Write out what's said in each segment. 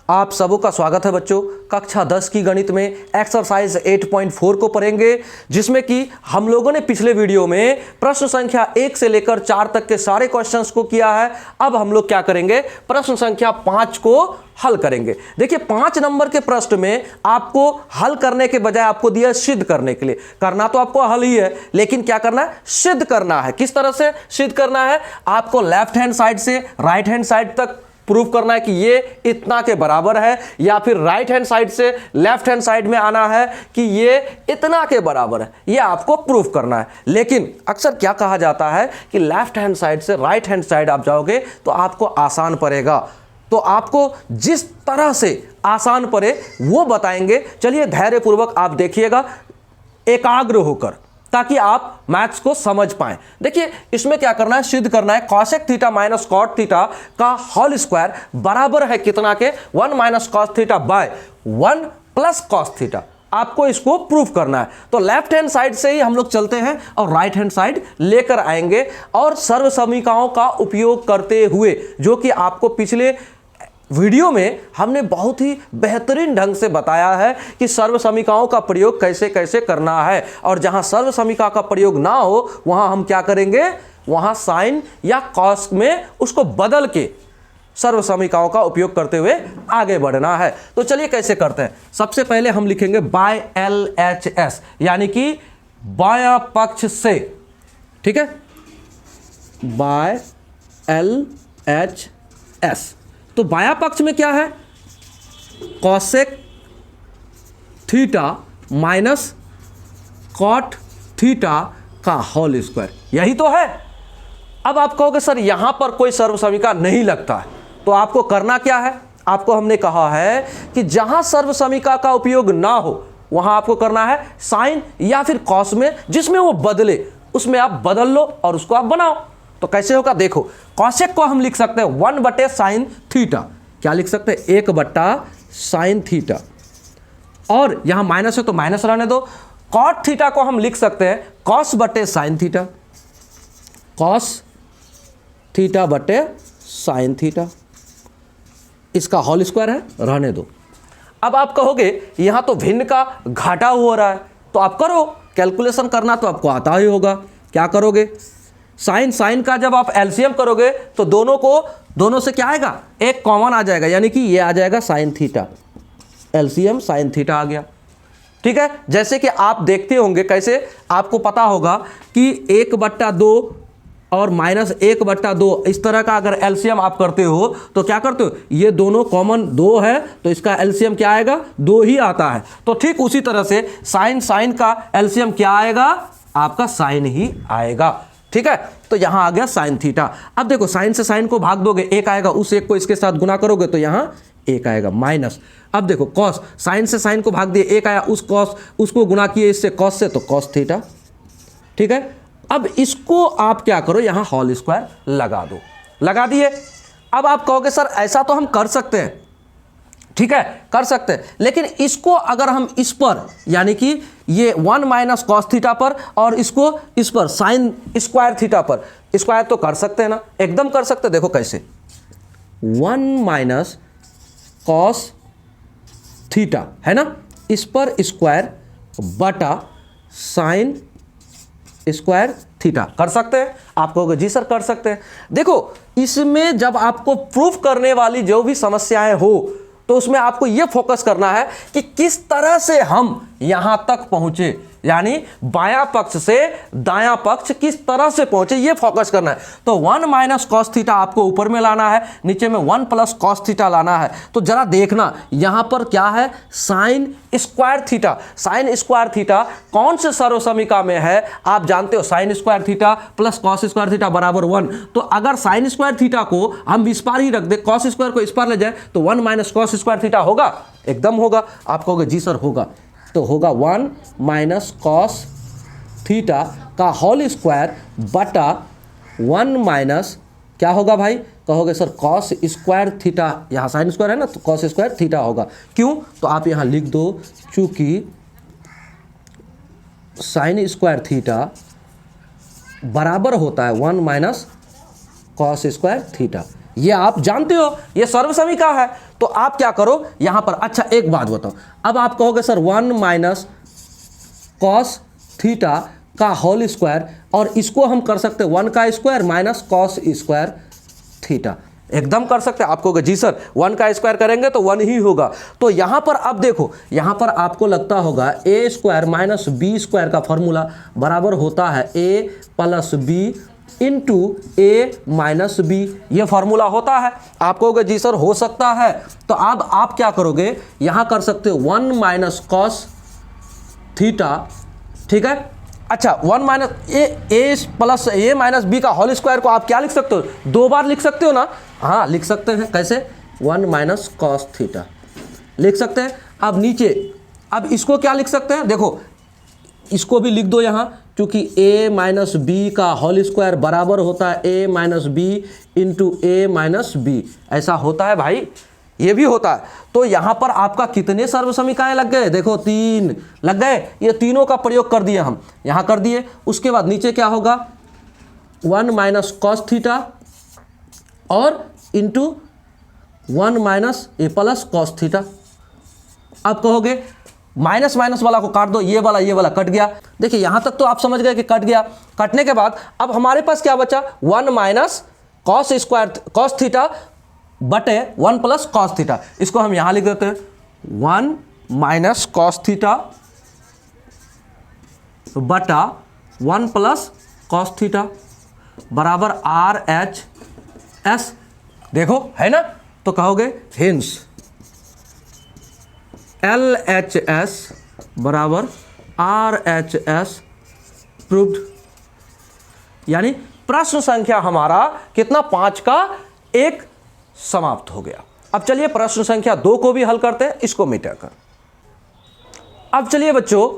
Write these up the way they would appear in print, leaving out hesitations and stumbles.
आप सबों का स्वागत है बच्चों। कक्षा 10 की गणित में एक्सरसाइज 8.4 को पढ़ेंगे, जिसमें कि हम लोगों ने पिछले वीडियो में प्रश्न संख्या 1 से लेकर 4 तक के सारे क्वेश्चंस को किया है। अब हम लोग क्या करेंगे, प्रश्न संख्या 5 को हल करेंगे। देखिए 5 नंबर के प्रश्न में आपको हल करने के बजाय आपको दिया सिद्ध करने के लिए। करना तो आपको हल ही है, लेकिन क्या करना है, सिद्ध करना है। किस तरह से सिद्ध करना है, आपको लेफ्ट हैंड साइड से राइट हैंड साइड तक प्रूफ करना है कि ये इतना के बराबर है, या फिर राइट हैंड साइड से लेफ्ट हैंड साइड में आना है कि ये इतना के बराबर है। ये आपको प्रूफ करना है। लेकिन अक्सर क्या कहा जाता है कि लेफ्ट हैंड साइड से राइट हैंड साइड आप जाओगे तो आपको आसान पड़ेगा। तो आपको जिस तरह से आसान पड़े वो बताएंगे। चलिए धैर्यपूर्वक आप देखिएगा, एकाग्र होकर, ताकि आप मैथ्स को समझ पाएं। देखिए इसमें क्या करना है, सिद्ध करना है cosec theta minus cot theta का होल स्क्वायर बराबर है कितना के, 1 minus cos theta by 1 plus cos theta. आपको इसको प्रूफ करना है। तो लेफ्ट हैंड साइड से ही हम लोग चलते हैं और राइट हैंड साइड लेकर आएंगे, और सर्व समीकरणों का उपयोग करते हुए, जो कि आपको पिछले वीडियो में हमने बहुत ही बेहतरीन ढंग से बताया है कि सर्व समीकरणों का प्रयोग कैसे कैसे करना है। और जहां सर्व समीकरण का प्रयोग ना हो वहां हम क्या करेंगे, वहां साइन या कॉस में उसको बदल के सर्व समीकरणों का उपयोग करते हुए आगे बढ़ना है। तो चलिए कैसे करते हैं। सबसे पहले हम लिखेंगे बाय LHS, यानी कि बायां पक्ष से, ठीक है, बाय LHS। तो बायां पक्ष में क्या है, cosec theta minus cot theta का होल स्क्वायर, यही तो है। अब आप कहोगे सर यहां पर कोई सर्व समीकरण नहीं लगता है, तो आपको करना क्या है, आपको हमने कहा है कि जहां सर्व समीकरण का उपयोग ना हो वहां आपको करना है साइन या फिर कॉस में, जिसमें वो बदले उसमें आप बदल लो और उसको आप बनाओ। तो कैसे होगा, देखो कॉसेक को हम लिख सकते हैं 1 बटे साइन थीटा। क्या लिख सकते हैं, 1 बटा साइन थीटा, और यहां माइनस है तो माइनस रहने दो। कॉट थीटा को हम लिख सकते हैं कॉस बटे साइन थीटा, कॉस थीटा बटे साइन थीटा, इसका होल स्क्वायर है, रहने दो। अब आप कहोगे यहां तो भिन्न का घाटा हो रहा है, तो आप करो, कैलकुलेशन करना तो आपको आता ही होगा। क्या करोगे, साइन साइन का जब आप एलसीएम करोगे तो दोनों से क्या आएगा, एक कॉमन आ जाएगा, यानी कि ये आ जाएगा sine theta, LCM sine theta आ गया। ठीक है, जैसे कि आप देखते होंगे कैसे, आपको पता होगा कि 1/2 और माइनस 1/2, इस तरह का अगर एलसीएम आप करते हो तो क्या करते हो, ये दोनों कॉमन 2 है तो इसका एलसीएम क्या आएगा, 2 ही आता है। तो ठीक उसी तरह से साइन साइन का एलसीएम क्या आएगा, आपका साइन ही आएगा। ठीक है, तो यहां आ गया साइन थीटा। अब देखो साइन से साइन को भाग दोगे, 1 आएगा, उस 1 को इसके साथ गुना करोगे तो यहां 1 आएगा माइनस। अब देखो कॉस, साइन से साइन को भाग दिए, 1 आया, उस कॉस उसको गुना किए इससे कॉस से, तो कॉस थीटा। ठीक है, अब इसको आप क्या करो, यहां होल स्क्वायर लगा दो, लगा दिए। अब आप कहोगे सर ऐसा तो हम कर सकते हैं, ठीक है कर सकते हैं, लेकिन इसको अगर हम इस पर, यानी कि ये 1 माइनस कॉस थीटा पर, और इसको इस पर साइन स्क्वायर थीटा पर, स्क्वायर तो कर सकते हैं ना, एकदम कर सकते हैं। देखो कैसे, 1 माइनस कॉस थीटा है ना, इस पर स्क्वायर बटा साइन स्क्वायर थीटा, कर सकते हैं। आप कहोगे जी सर कर सकते हैं। देखो इसमें जब आपको प्रूफ करने वाली जो भी समस्याएं हो तो उसमें आपको यह फोकस करना है कि किस तरह से हम यहां तक पहुंचे, यानी बायां पक्ष से दायां पक्ष किस तरह से पहुंचे, ये फोकस करना है। तो 1 माइनस कॉस थीटा आपको ऊपर में लाना है, नीचे में 1 प्लस कॉस थीटा लाना है। तो जरा देखना यहां पर क्या है, sine square theta. Sine square theta कौन से सर्व समीकरण में है, आप जानते हो, sine square theta plus cos square theta बराबर 1। तो अगर साइन स्क्वायर थीटा को हम इस पार ही रख दे, कॉस स्क्वायर को इस पार ले जाए, तो 1 माइनस कॉस स्क्वायर थीटा होगा, एकदम होगा। आप कहोगे जी सर होगा, तो होगा 1 माइनस कॉस थीटा का होल स्क्वायर बटा 1 माइनस क्या होगा भाई, कहोगे सर कॉस स्क्वायर थीटा, यहाँ साइन स्क्वायर है ना, तो कॉस स्क्वायर थीटा होगा। क्यों, तो आप यहाँ लिख दो, चूंकि साइन स्क्वायर थीटा बराबर होता है 1 माइनस कॉस स्क्वायर थीटा। ये आप जानते हो, ये सर्व समीकरण है। तो आप क्या करो यहां पर, अच्छा एक बात बताओ, अब आप कहोगे सर 1 माइनस कॉस थीटा का होल स्क्वायर, और इसको हम कर सकते हैं 1 का square minus cos square theta, एकदम कर सकते हैं। आप कहोगे जी सर 1 का स्क्वायर करेंगे तो 1 ही होगा। तो यहां पर अब देखो, यहां पर आपको लगता होगा ए स्क्वायर माइनस बी स्क्वायर का फॉर्मूला बराबर होता है ए plus B into A minus B, ये फॉर्मूला होता है। आप कहोगे जी सर हो सकता है, तो अब आप क्या करोगे, यहां कर सकते हो 1 माइनस कॉस थीटा, ठीक है। अच्छा 1 माइनस ए प्लस ए माइनस बी का होल स्क्वायर को आप क्या लिख सकते हो, 2 बार लिख सकते हो ना, हाँ लिख सकते हैं। कैसे, 1 माइनस कॉस थीटा लिख सकते हैं। अब नीचे, अब इसको क्या लिख सकते हैं, देखो इसको भी लिख दो यहाँ, क्योंकि a माइनस बी का होल स्क्वायर बराबर होता है a minus B into A minus B, ऐसा होता है भाई, ये भी होता है। तो यहाँ पर आपका कितने सर्व समीकरण लग गए, देखो 3 लग गए, ये तीनों का प्रयोग कर दिए हम, यहाँ कर दिए। उसके बाद नीचे क्या होगा, 1 माइनस कॉस थीटा और इंटू 1 माइनस ए प्लस कॉस थीटा। अब कहोगे माइनस माइनस वाला को काट दो, ये वाला कट गया। देखिए यहाँ तक तो आप समझ गए कि कट गया। कटने के बाद अब हमारे पास क्या बचा, 1 minus cos square cos theta बटे 1 प्लस कॉस थीटा। इसको हम यहाँ लिख देते हैं 1 माइनस कॉस थीटा बटा 1 प्लस कॉस थीटा बराबर आर एच एस। देखो है ना, तो कहोगे हिंस एल एच एस बराबर आर एच एस प्रूव्ड। यानी प्रश्न संख्या हमारा कितना, 5 का 1 समाप्त हो गया। अब चलिए प्रश्न संख्या 2 को भी हल करते हैं, इसको मिटाकर। अब चलिए बच्चों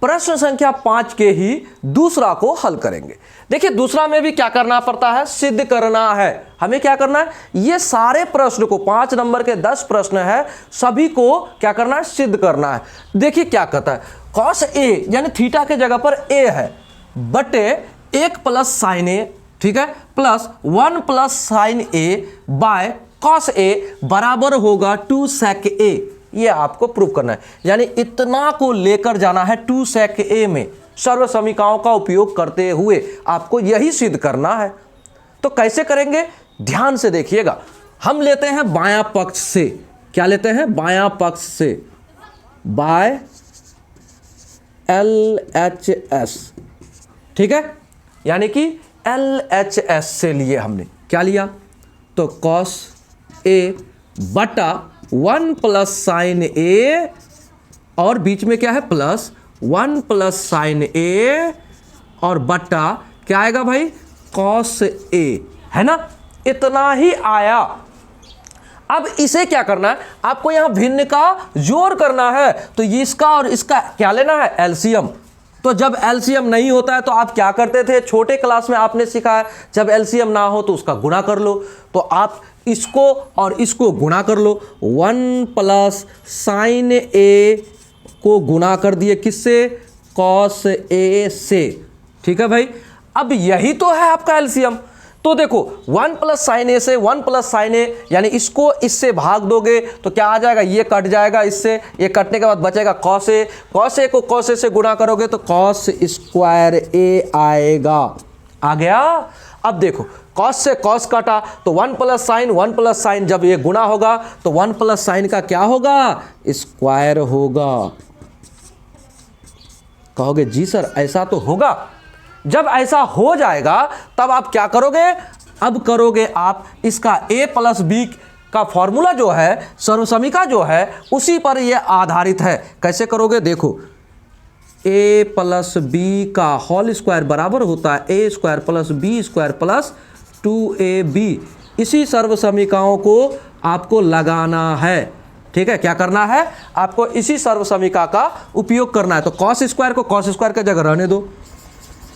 प्रश्न संख्या 5 के ही दूसरा को हल करेंगे। देखिए दूसरा में भी क्या करना पड़ता है, सिद्ध करना है। हमें क्या करना है, ये सारे प्रश्न को 5 नंबर के 10 प्रश्न है, सभी को क्या करना है, सिद्ध करना है। देखिए क्या कहता है, कॉस ए यानी थीटा के जगह पर ए है बटे 1 प्लस साइन ए, ठीक है, प्लस 1 प्लस sine a by cos a बराबर होगा 2 सेक ए। ये आपको प्रूव करना है, यानी इतना को लेकर जाना है 2 सेक ए में, सर्व समीकरणों का उपयोग करते हुए आपको यही सिद्ध करना है। तो कैसे करेंगे, ध्यान से देखिएगा। हम लेते हैं बायां पक्ष से, क्या लेते हैं, बायां पक्ष से, बाय एल एच एस, ठीक है, यानी कि एल एच एस से लिए हमने, क्या लिया, तो कॉस ए बटा 1 प्लस साइन ए, और बीच में क्या है प्लस 1 प्लस साइन ए, और बटा क्या आएगा भाई, कॉस ए, है ना, इतना ही आया। अब इसे क्या करना है, आपको यहां भिन्न का जोड़ करना है, तो इसका और इसका क्या लेना है, एलसीएम। तो जब एलसीएम नहीं होता है तो आप क्या करते थे, छोटे क्लास में आपने सीखा है, जब एलसीएम ना हो तो उसका गुणा कर लो। तो आप इसको और इसको गुणा कर लो, 1 प्लस साइन ए को गुणा कर दिए किससे, कॉस ए से, ठीक है भाई। अब यही तो है आपका एलसीएम। तो देखो 1 प्लस साइन ए से 1 प्लस साइन ए, यानी इसको इससे भाग दोगे तो क्या आ जाएगा, ये कट जाएगा इससे, ये कटने के बाद बचेगा कॉस ए। कॉस ए को कॉस ए से गुणा करोगे तो कॉस स्क्वायर ए आएगा, आ गया। अब देखो कॉस से कॉस काटा तो 1 प्लस साइन, जब ये गुणा होगा तो 1 प्लस साइन का क्या होगा, स्क्वायर होगा। कहोगे जी सर ऐसा तो होगा। जब ऐसा हो जाएगा तब आप क्या करोगे, अब करोगे आप इसका a प्लस बी का फॉर्मूला जो है, सर्वसमीका जो है, उसी पर यह आधारित है। कैसे करोगे, देखो a प्लस बी का होल स्क्वायर बराबर होता है a square plus B square plus 2ab। इसी सर्वसमीकाओं को आपको लगाना है, ठीक है। क्या करना है, आपको इसी सर्वसमीका का उपयोग करना है। तो कॉस स्क्वायर को कॉस स्क्वायर की जगह रहने दो,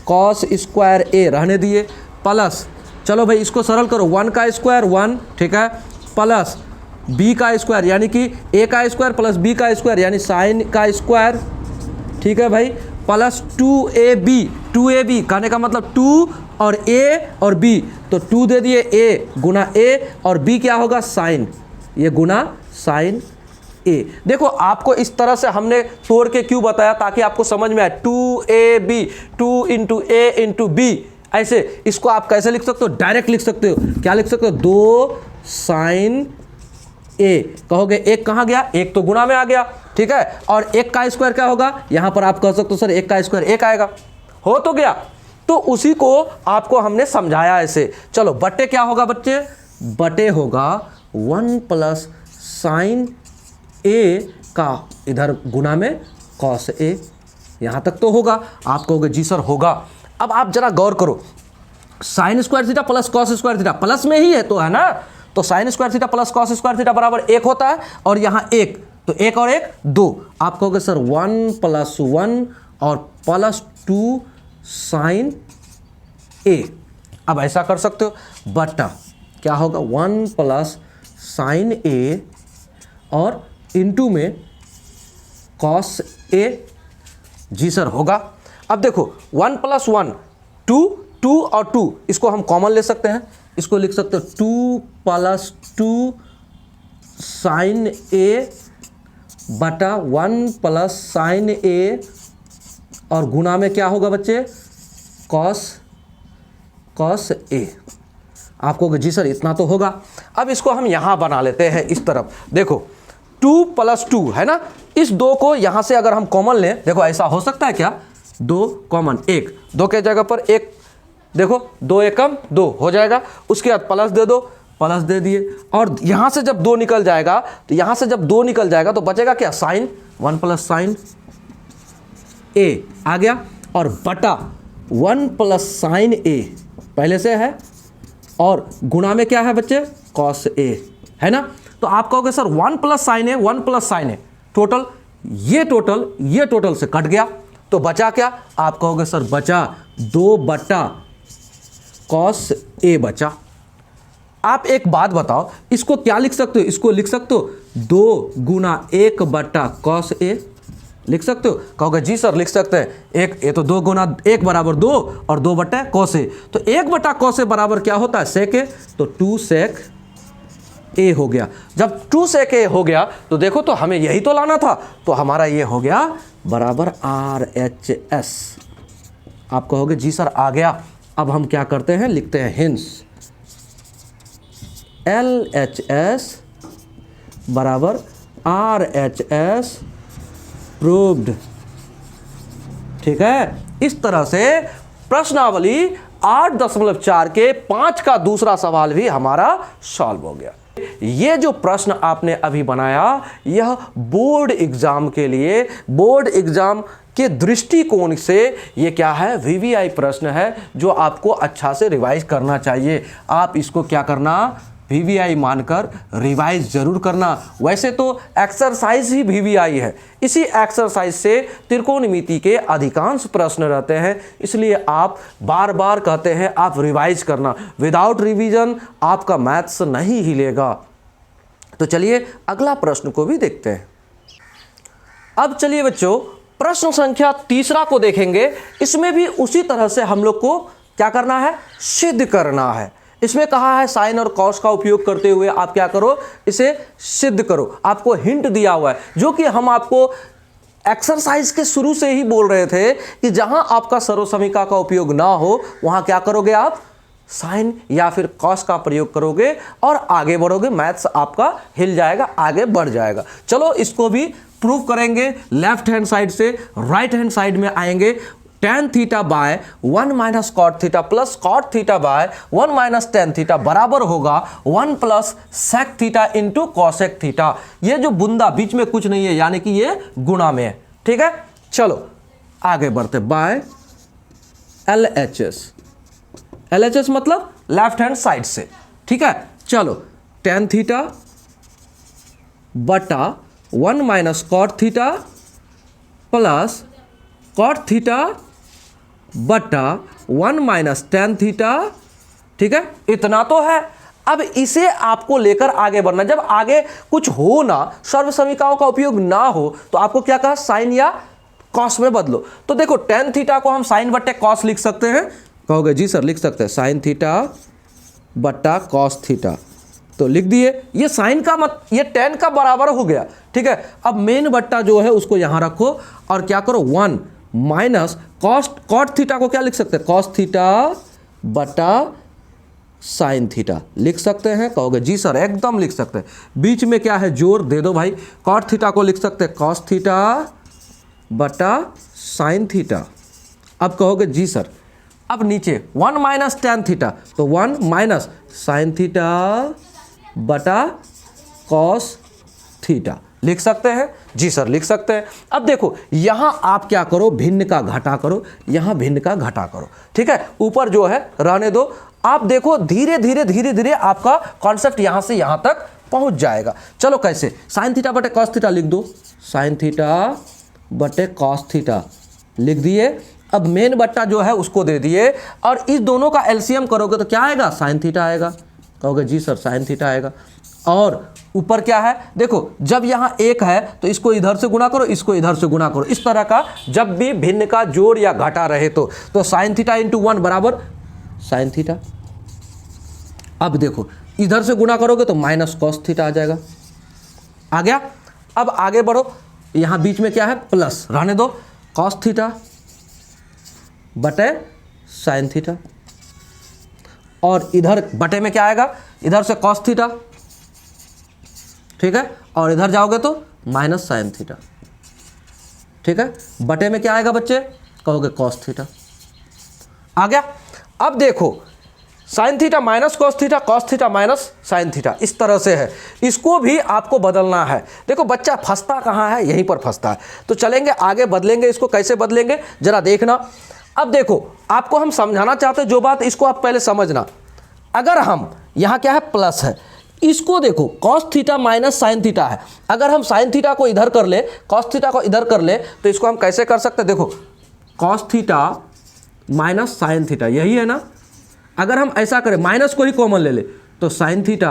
कॉस स्क्वायर ए रहने दिए, प्लस चलो भाई इसको सरल करो, 1 का स्क्वायर 1, ठीक है, प्लस बी का स्क्वायर यानी कि ए का स्क्वायर प्लस बी का स्क्वायर यानी साइन का स्क्वायर, ठीक है भाई, प्लस 2ab कहने का मतलब 2 और ए और बी, तो 2 दे दिए, ए गुना ए और बी क्या होगा साइन, ये गुना साइन ए। देखो आपको इस तरह से हमने तोड़ के क्यों बताया, ताकि आपको समझ में आए। 2ab 2 इंटू ए इंटू बी, ऐसे इसको आप कैसे लिख सकते हो, डायरेक्ट लिख सकते हो। क्या लिख सकते हो, 2 साइन ए। कहोगे एक कहाँ गया, एक तो गुणा में आ गया, ठीक है। और एक का स्क्वायर क्या होगा, यहां पर आप कह सकते हो सर एक का स्क्वायर एक आएगा, हो तो गया। तो उसी को आपको हमने समझाया ऐसे। चलो बटे क्या होगा बच्चे, बटे होगा 1 प्लस साइन ए का इधर गुना में कॉस ए। यहां तक तो होगा। आप कहोगे जी सर होगा। अब आप जरा गौर करो, sine square theta plus cos square theta plus में ही है तो, है ना। तो sine square theta plus cos square theta बराबर 1 होता है, और यहां 1, तो 1 और 1 2। आप कहोगे सर 1 प्लस 1 और प्लस 2 साइन ए। अब ऐसा कर सकते हो, बटा क्या होगा 1 प्लस साइन ए और इनटू में कॉस ए। जी सर होगा। अब देखो 1 प्लस 1 2 और 2, इसको हम कॉमन ले सकते हैं। इसको लिख सकते हो 2 प्लस 2 साइन ए बटा 1 प्लस साइन ए, और गुना में क्या होगा बच्चे, कॉस ए। आपको जी सर इतना तो होगा। अब इसको हम यहां बना लेते हैं इस तरफ। देखो 2 प्लस 2 है ना, इस 2 को यहां से अगर हम कॉमन लें, देखो ऐसा हो सकता है क्या, 2 कॉमन 1, 2 के जगह पर 1, देखो 2 एकम 2 हो जाएगा। उसके बाद प्लस दे दो, प्लस दे दिए, और यहां से जब 2 निकल जाएगा, तो यहां से जब 2 निकल जाएगा तो बचेगा क्या, साइन 1 प्लस साइन ए आ गया, और बटा 1 प्लस साइन ए पहले से है, और गुणा में क्या है बच्चे, कॉस ए, है ना। तो आप कहोगे सर 1 प्लस साइन ए 1 प्लस साइन ए, टोटल ये टोटल से कट गया, तो बचा क्या, आप कहोगे सर बचा 2 बटा कॉस ए बचा। आप एक बात बताओ, इसको क्या लिख सकते हो, इसको लिख सकते हो 2 गुना 1 बटा कॉस ए, लिख सकते हो। कहोगे जी सर लिख सकते हैं, एक ये तो 2 गुना 1 बराबर 2 और 2 बटा कॉस ए, तो 1 बटा कॉस ए बराबर क्या होता है, सेक ए, तो 2 सेक ए हो गया। जब 2 सेक ए हो गया तो देखो, तो हमें यही तो लाना था, तो हमारा ये हो गया बराबर RHS। आप कहोगे जी सर आ गया। अब हम क्या करते हैं, लिखते हैं हिंस, LHS बराबर RHS प्रूव्ड, ठीक है। इस तरह से प्रश्नावली 8.4 के 5 का दूसरा सवाल भी हमारा सॉल्व हो गया। ये जो प्रश्न आपने अभी बनाया, यह बोर्ड एग्जाम के लिए, बोर्ड एग्जाम के दृष्टिकोण से ये क्या है, VVI प्रश्न है, जो आपको अच्छा से रिवाइज करना चाहिए। आप इसको क्या करना, VVI मानकर रिवाइज जरूर करना। वैसे तो एक्सरसाइज ही VVI है, इसी एक्सरसाइज से त्रिकोणमिति के अधिकांश प्रश्न रहते हैं, इसलिए आप बार बार कहते हैं आप रिवाइज करना। विदाउट रिवीजन आपका मैथ्स नहीं हिलेगा। तो चलिए अगला प्रश्न को भी देखते हैं। अब चलिए बच्चों प्रश्न संख्या 3 को देखेंगे। इसमें भी उसी तरह से हम लोग को क्या करना है, सिद्ध करना है। इसमें कहा है साइन और कॉस का उपयोग करते हुए आप क्या करो, इसे सिद्ध करो। आपको हिंट दिया हुआ है, जो कि हम आपको एक्सरसाइज के शुरू से ही बोल रहे थे कि जहां आपका सर्वसमीका का उपयोग ना हो, वहां क्या करोगे, आप साइन या फिर कॉस का प्रयोग करोगे और आगे बढ़ोगे, मैथ्स आपका हिल जाएगा, आगे बढ़ जाएगा। चलो इसको भी प्रूव करेंगे। लेफ्ट हैंड साइड से राइट हैंड साइड में आएंगे। tan theta by 1 minus cot theta plus cot theta by 1 minus tan theta बराबर होगा 1 plus sec theta into cosec theta. ये जो बुंदा बीच में कुछ नहीं है, यानी कि ये गुणा में है, ठीक है। चलो आगे बढ़ते, बाय LHS मतलब लेफ्ट हैंड साइड से, ठीक है। चलो tan थीटा बटा 1 minus cot theta plus cot theta बटा 1 माइनस tan थीटा, ठीक है। इतना तो है। अब इसे आपको लेकर आगे बढ़ना। जब आगे कुछ हो ना, सर्वसमीकाओं का उपयोग ना हो, तो आपको क्या कहा, साइन या कॉस में बदलो। तो देखो tan थीटा को हम साइन बट्टे कॉस लिख सकते हैं। कहोगे जी सर लिख सकते हैं साइन थीटा बट्टा कॉस थीटा, तो लिख दिए, ये साइन का ये टेन का बराबर हो गया, ठीक है। अब मेन बट्टा जो है उसको यहाँ रखो और क्या करो 1 माइनस कॉट थीटा को क्या लिख सकते हैं, कॉस थीटा बटा साइन थीटा लिख सकते हैं। कहोगे जी सर एकदम लिख सकते हैं। बीच में क्या है, जोर दे दो भाई। कॉट थीटा को लिख सकते हैं कॉस थीटा बटा साइन थीटा। अब कहोगे जी सर अब नीचे 1 माइनस टेन थीटा, तो 1 माइनस साइन थीटा बटा कॉस थीटा लिख सकते हैं। जी सर लिख सकते हैं। अब देखो यहां आप क्या करो, भिन्न का घटा करो, यहां भिन्न का घटा करो, ठीक है। ऊपर जो है रहने दो। आप देखो धीरे धीरे आपका कॉन्सेप्ट यहां से यहां तक पहुंच जाएगा। चलो कैसे, साइन थीटा बटे कॉस थीटा लिख दो, साइन थीटा बटे कॉस थीटा लिख दिए। अब मेन बट्टा जो है उसको दे दिए और इस दोनों का एलसीएम करोगे तो क्या आएगा, साइन थीटा आएगा। कहोगे जी सर साइन थीटा आएगा। और ऊपर क्या है, देखो जब यहाँ एक है तो इसको इधर से गुणा करो, इसको इधर से गुणा करो। इस तरह का जब भी भिन्न का जोड़ या घटा रहे तो साइन थीटा इंटू 1 बराबर साइन थीटा। अब देखो इधर से गुणा करोगे तो माइनस कॉस थीटा आ जाएगा। आ गया। अब आगे बढ़ो, यहाँ बीच में क्या है, प्लस रहने दो, कॉस थीटा बटे साइन थीटा। और इधर बटे में क्या आएगा, इधर से कॉस थीटा, ठीक है, और इधर जाओगे तो माइनस साइन थीटा, ठीक है। बटे में क्या आएगा बच्चे, कहोगे कॉस थीटा। आ गया। अब देखो sine theta minus cos theta minus sine theta, इस तरह से है। इसको भी आपको बदलना है। देखो बच्चा फंसता कहाँ है, यहीं पर फंसता है। तो चलेंगे आगे, बदलेंगे इसको। कैसे बदलेंगे जरा देखना। अब देखो आपको हम समझाना चाहते हैं जो बात, इसको आप पहले समझना। अगर हम यहाँ क्या है, प्लस है, इसको देखो cos theta minus sine theta है। अगर हम साइन थीटा को इधर कर ले, कॉस थीटा को इधर कर ले, तो इसको हम कैसे कर सकते हैं, देखो cos theta minus sine theta, यही है ना। अगर हम ऐसा करें, माइनस को ही कॉमन ले ले, तो साइन थीटा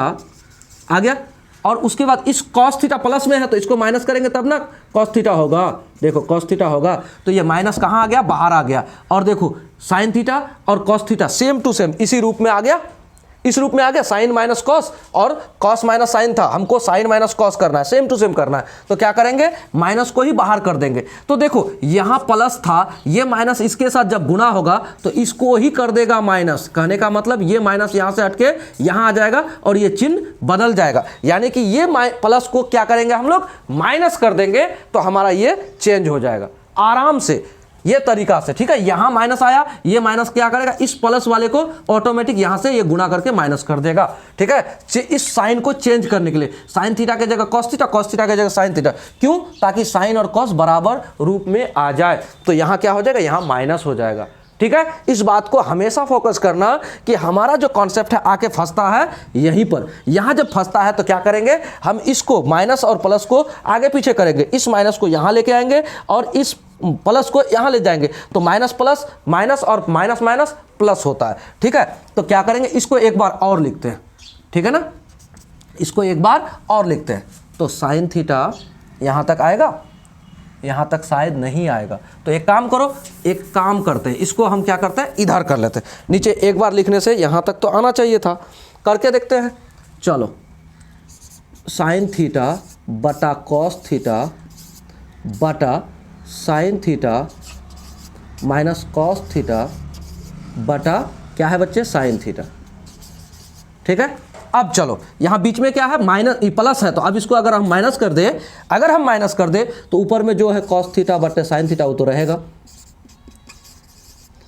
आ गया। और उसके बाद इस कॉस थीटा प्लस में है तो इसको माइनस करेंगे तब ना कॉस थीटा होगा। देखो कॉस थीटा होगा तो ये माइनस कहाँ आ गया, बाहर आ गया। और देखो साइन थीटा और cos theta same to same इसी रूप में आ गया, इस रूप में आ गया। साइन माइनस कॉस और कॉस माइनस साइन था, हमको साइन माइनस कॉस करना है, सेम टू सेम करना है। तो क्या करेंगे, माइनस को ही बाहर कर देंगे। तो देखो यहाँ प्लस था, ये माइनस इसके साथ जब गुना होगा तो इसको ही कर देगा माइनस। कहने का मतलब ये माइनस यहाँ से हटके यहाँ आ जाएगा और ये चिन्ह बदल जाएगा। यानी कि ये प्लस को क्या करेंगे हम लोग, माइनस कर देंगे, तो हमारा ये चेंज हो जाएगा आराम से, ये तरीका से, ठीक है। यहां माइनस आया, ये माइनस क्या करेगा, इस प्लस वाले को ऑटोमेटिक यहां से ये गुणा करके माइनस कर देगा, ठीक है। इस साइन को चेंज करने के लिए साइन थीटा की जगह कॉस थीटा, कॉस थीटा की जगह साइन थीटा, क्यों, ताकि साइन और कॉस बराबर रूप में आ जाए। तो यहां क्या हो जाएगा, यहां माइनस हो जाएगा, ठीक है। इस बात को हमेशा फोकस करना कि हमारा जो कॉन्सेप्ट है आके फंसता है यहीं पर। यहां जब फंसता है तो क्या करेंगे, हम इसको माइनस और प्लस को आगे पीछे करेंगे। इस माइनस को यहां लेके आएंगे और इस प्लस को यहां ले जाएंगे, तो माइनस प्लस माइनस और माइनस माइनस प्लस होता है, ठीक है। तो क्या करेंगे, इसको एक बार और लिखते हैं, ठीक है ना। इसको एक बार और लिखते हैं, तो साइन थीटा यहां तक आएगा, यहाँ तक शायद नहीं आएगा। तो एक काम करो, एक काम करते हैं, इसको हम क्या करते हैं, इधर कर लेते हैं। नीचे एक बार लिखने से यहाँ तक तो आना चाहिए था, करके देखते हैं। चलो साइन थीटा बटा कॉस थीटा बटा sine theta minus cos theta बटा क्या है बच्चे, साइन थीटा, ठीक है। अब चलो यहाँ बीच में क्या है, माइनस प्लस है, तो अब इसको अगर हम माइनस कर दे, अगर हम माइनस कर दे तो ऊपर में जो है कॉस थीटा बटे साइन थीटा वो तो रहेगा,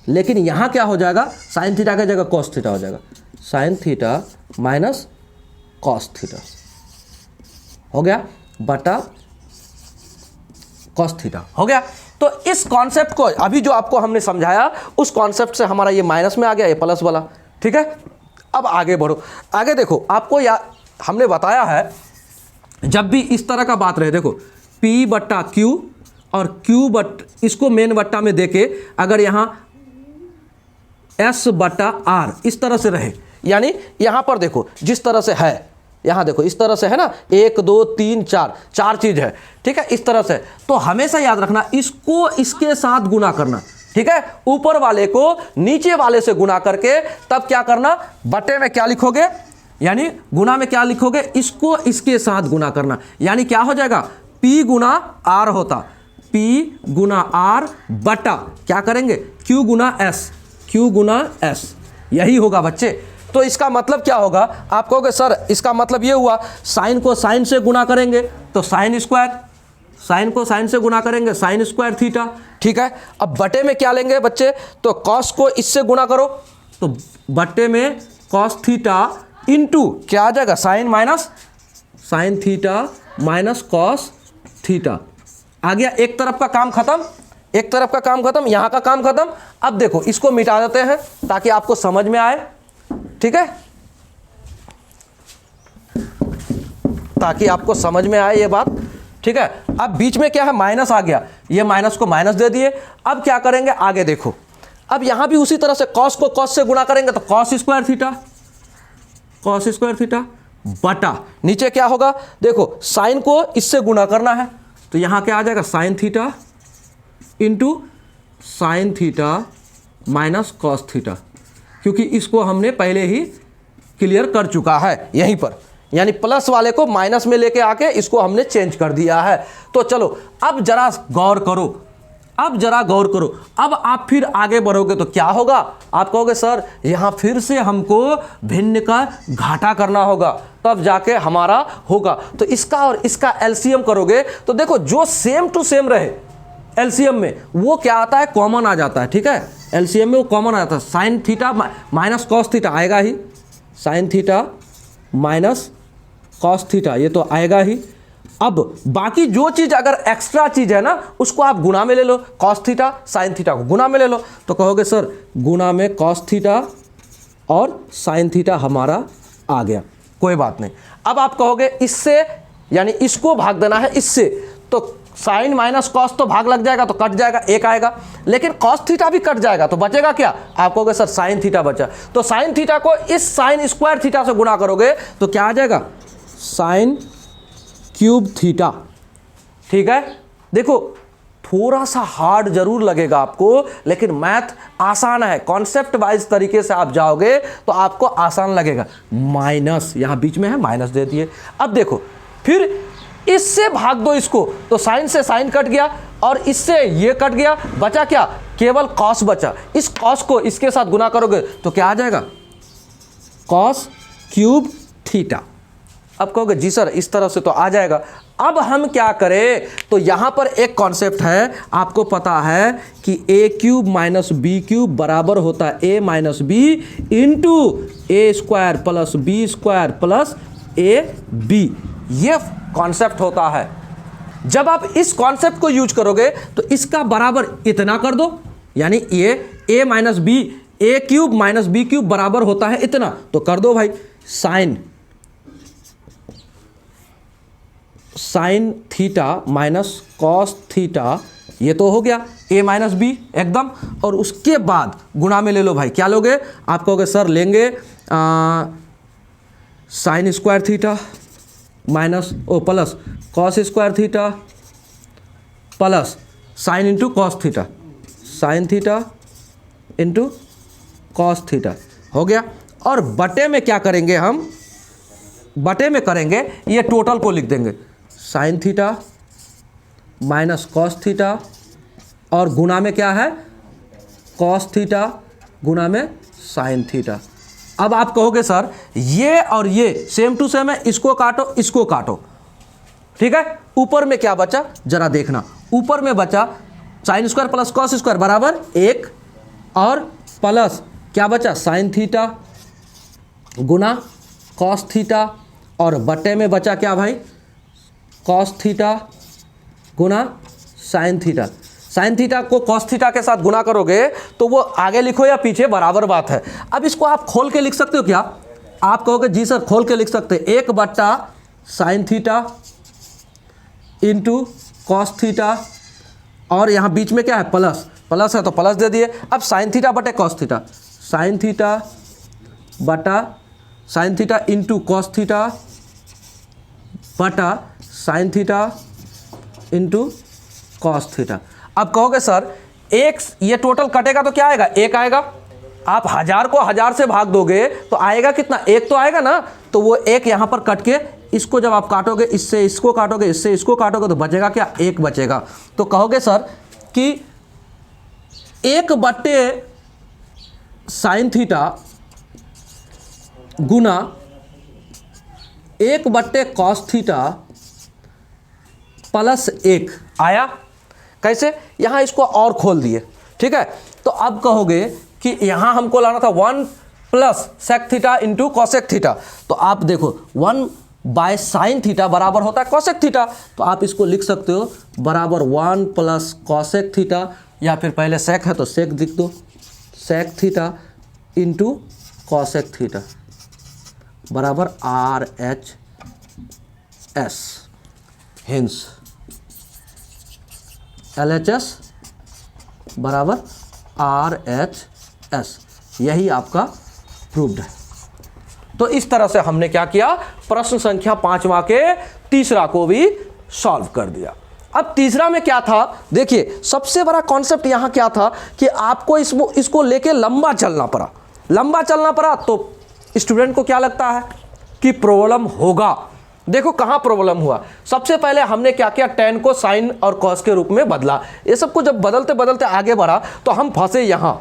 लेकिन यहाँ क्या हो जाएगा, साइन थीटा की जगह कॉस थीटा हो जाएगा, sine theta minus cos theta हो गया बटा कॉस थीटा हो गया। तो इस कॉन्सेप्ट को अभी जो आपको हमने समझाया उस कॉन्सेप्ट से हमारा ये माइनस में आ गया, ये प्लस वाला, ठीक है। अब आगे बढ़ो, आगे देखो आपको हमने बताया है जब भी इस तरह का बात रहे, देखो P बट्टा Q और Q बट इसको मेन बट्टा में देके अगर यहाँ S बट्टा R इस तरह से रहे, यानी यहाँ पर देखो जिस तरह से है, यहाँ देखो इस तरह से है ना, 1 2 3 4 चार चीज है, ठीक है, इस तरह से। तो हमेशा याद रखना इसको इसके साथ गुना करना, ठीक है। ऊपर वाले को नीचे वाले से गुना करके तब क्या करना, बटे में क्या लिखोगे, यानी गुना में क्या लिखोगे, इसको इसके साथ गुना करना, यानी क्या हो जाएगा, P गुना R होता, P गुना R बटा क्या करेंगे, Q गुना S, Q गुना S, यही होगा बच्चे। तो इसका मतलब क्या होगा, आप कहोगे सर इसका मतलब ये हुआ साइन को साइन से गुना करेंगे तो साइन स्क्वायर, साइन को साइन से गुना करेंगे साइन स्क्वायर थीटा, ठीक है। अब बटे में क्या लेंगे बच्चे, तो कॉस को इससे गुना करो तो बटे में कॉस थीटा इंटू क्या आ जाएगा, sine minus sine theta minus cos theta. आ गया, एक तरफ का काम खत्म, एक तरफ का काम खत्म, यहां का काम खत्म। अब देखो इसको मिटा देते हैं ताकि आपको समझ में आए, ठीक है, ताकि आपको समझ में आए ये बात, ठीक है। अब बीच में क्या है, माइनस आ गया, ये माइनस को माइनस दे दिए। अब क्या करेंगे, आगे देखो, अब यहां भी उसी तरह से कॉस को कॉस से गुणा करेंगे तो cos square theta, cos square theta बटा नीचे क्या होगा, देखो साइन को इससे गुणा करना है तो यहां क्या आ जाएगा, sine theta into sine theta minus cos theta, क्योंकि इसको हमने पहले ही क्लियर कर चुका है यहीं पर, यानी प्लस वाले को माइनस में लेके आके इसको हमने चेंज कर दिया है। तो चलो अब जरा गौर करो, अब जरा गौर करो, अब आप फिर आगे बढ़ोगे तो क्या होगा, आप कहोगे सर यहाँ फिर से हमको भिन्न का घाटा करना होगा तब जाके हमारा होगा। तो इसका और इसका एलसीएम करोगे तो देखो जो सेम टू सेम रहे एलसीएम में वो क्या आता है, कॉमन आ जाता है, ठीक है, एलसीएम में वो कॉमन आ जाता है। Sine theta minus cos theta आएगा ही, sine theta minus cos theta ये तो आएगा ही। अब बाकी जो चीज़ अगर एक्स्ट्रा चीज़ है ना उसको आप गुना में ले लो, कॉस थीटा साइन थीटा को गुना में ले लो तो कहोगे सर गुना में कॉस थीटा और साइन थीटा हमारा आ गया, कोई बात नहीं। अब आप कहोगे इससे यानी इसको भाग देना है इससे, तो साइन माइनस कॉस तो भाग लग जाएगा तो कट जाएगा, एक आएगा, लेकिन कॉस थीटा भी कट जाएगा तो बचेगा क्या, आप कहोगे सर साइन थीटा बचा, तो साइन थीटा को इस साइन स्क्वायर थीटा से गुना करोगे तो क्या आ जाएगा, साइन क्यूब थीटा, ठीक है। देखो थोड़ा सा हार्ड जरूर लगेगा आपको, लेकिन मैथ आसान है, कॉन्सेप्ट वाइज तरीके से आप जाओगे तो आपको आसान लगेगा। माइनस यहां बीच में है, माइनस दे दिए। अब देखो फिर इससे भाग दो इसको तो साइन से साइन कट गया और इससे ये कट गया, बचा क्या, केवल कॉस बचा। इस कॉस को इसके साथ गुना करोगे तो क्या आ जाएगा, कॉस क्यूब थीटा। अब कहोगे जी सर इस तरह से तो आ जाएगा। अब हम क्या करें, तो यहां पर एक कॉन्सेप्ट है, आपको पता है कि a cube minus b cube बराबर होता है a minus B into a square plus B square plus a b, ये कॉन्सेप्ट होता है। जब आप इस कॉन्सेप्ट को यूज करोगे तो इसका बराबर इतना कर दो, यानी ये ए माइनस बी, ए क्यूब माइनस बी क्यूब बराबर होता है इतना, तो कर दो भाई sign theta minus cos theta, ये तो हो गया ए माइनस बी एकदम, और उसके बाद गुणा में ले लो भाई, क्या लोगे, आप कहोगे सर लेंगे sine square theta minus plus cos square theta plus sine into cos theta, sine theta into cos theta हो गया। और बटे में क्या करेंगे हम, बटे में करेंगे ये टोटल को लिख देंगे, sign theta minus cos theta और गुना में क्या है, कॉस थीटा गुना में साइन थीटा। अब आप कहोगे सर ये और ये सेम टू सेम है, इसको काटो इसको काटो, ठीक है। ऊपर में क्या बचा जरा देखना, ऊपर में बचा sine square plus cos square बराबर 1 और प्लस क्या बचा साइन थीटा गुना कॉस थीटा, और बटे में बचा क्या भाई, कॉस थीटा गुना साइन थीटा। साइन थीटा को कॉस थीटा के साथ गुना करोगे तो वो आगे लिखो या पीछे बराबर बात है। अब इसको आप खोल के लिख सकते हो क्या, आप कहोगे जी सर खोल के लिख सकते हैं, 1 बट्टा sign theta into cos theta, और यहाँ बीच में क्या है प्लस, प्लस है तो प्लस दे दिए। अब साइन थीटा बटे कॉस थीटा, साइन थीटा बटा sine theta into cos theta बटा sine theta into cos theta. अब कहोगे सर एक ये टोटल कटेगा तो क्या आएगा, 1 आएगा। आप 1000 को 1000 से भाग दोगे तो आएगा कितना, 1 तो आएगा ना। तो वो एक यहाँ पर कट के, इसको जब आप काटोगे, इससे इसको काटोगे, इससे इसको काटोगे, तो बचेगा क्या, 1 बचेगा। तो कहोगे सर कि 1/sin θ गुना 1/cos θ प्लस 1 आया। कैसे, यहाँ इसको और खोल दिए, ठीक है। तो अब कहोगे कि यहाँ हमको लाना था 1 plus sec θ into cosec theta. तो आप देखो 1/sin θ बराबर होता है कॉसेक थीटा, तो आप इसको लिख सकते हो बराबर 1 प्लस कॉसेक थीटा, या फिर पहले सेक है तो सेक लिख दो, sec theta into cosec theta बराबर RHS, हिंस LHS बराबर RHS, यही आपका प्रूव्ड है। तो इस तरह से हमने क्या किया, प्रश्न संख्या 5वां के तीसरा को भी सॉल्व कर दिया। अब तीसरा में क्या था, देखिए सबसे बड़ा कॉन्सेप्ट यहां क्या था कि आपको इसको लेके लंबा चलना पड़ा, लंबा चलना पड़ा। तो स्टूडेंट को क्या लगता है कि प्रॉब्लम होगा। देखो कहां प्रॉब्लम हुआ, सबसे पहले हमने क्या किया, tan को sin और cos के रूप में बदला। ये सब को जब बदलते बदलते आगे बढ़ा तो हम फंसे यहां,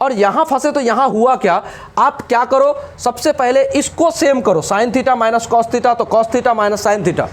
और यहां फंसे तो यहां हुआ क्या, आप क्या करो, सबसे पहले इसको सेम करो, sin θ माइनस cos θ, तो cos θ माइनस sin θ।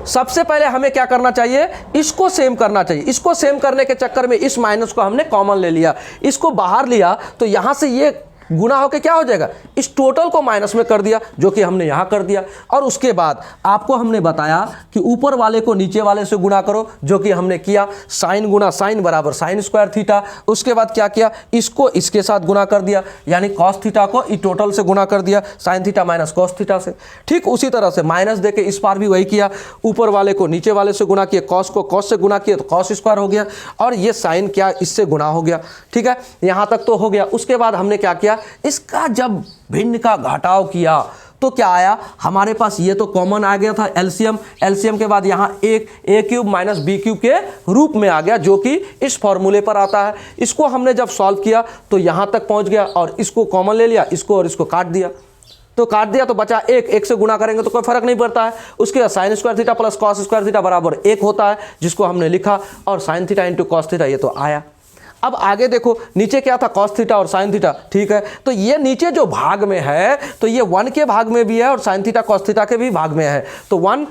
सबसे पहले हमें क्या करना चाहिए, इसको सेम करना चाहिए। इसको सेम करने के चक्कर में इस माइनस को हमने कॉमन ले लिया, इसको बाहर लिया, तो यहां से ये गुना होकर क्या हो जाएगा, इस टोटल को माइनस में कर दिया, जो कि हमने यहाँ कर दिया। और उसके बाद आपको हमने बताया कि ऊपर वाले को नीचे वाले से गुना करो, जो कि हमने किया, साइन गुना साइन बराबर साइन स्क्वायर थीटा। उसके बाद क्या किया, इसको इसके साथ गुना कर दिया, यानी कॉस थीटा को इस टोटल से गुना कर दिया, sign theta minus cos theta से। ठीक उसी तरह से माइनस देके इस बार भी वही किया, ऊपर वाले को नीचे वाले से गुना किया, कॉस को कॉस से गुना किया तो कॉस स्क्वायर हो गया, और ये साइन क्या इससे गुना हो गया। ठीक है, यहाँ तक तो हो गया। उसके बाद हमने क्या किया, इसका जब भिन्न का घटाव किया तो क्या आया, हमारे पास ये तो कॉमन आ गया था एलसीएम, एलसीएम के बाद यहाँ एक ए क्यूब माइनस बी क्यूब के रूप में आ गया, जो कि इस फॉर्मूले पर आता है। इसको हमने जब सॉल्व किया तो यहाँ तक पहुँच गया, और इसको कॉमन ले लिया, इसको और इसको काट दिया, तो काट दिया तो बचा एक, एक से गुना करेंगे तो कोई फर्क नहीं पड़ता है। उसके बाद sine square theta plus cos square theta बराबर 1 होता है, जिसको हमने लिखा, और sign theta into cos theta ये तो आया। अब आगे देखो, नीचे क्या था, कॉस थीटा और साइन थीटा। ठीक है, तो ये नीचे जो भाग में है, तो ये 1 के भाग में भी है और साइन थीटा कॉस थीटा के भी भाग में है, तो 1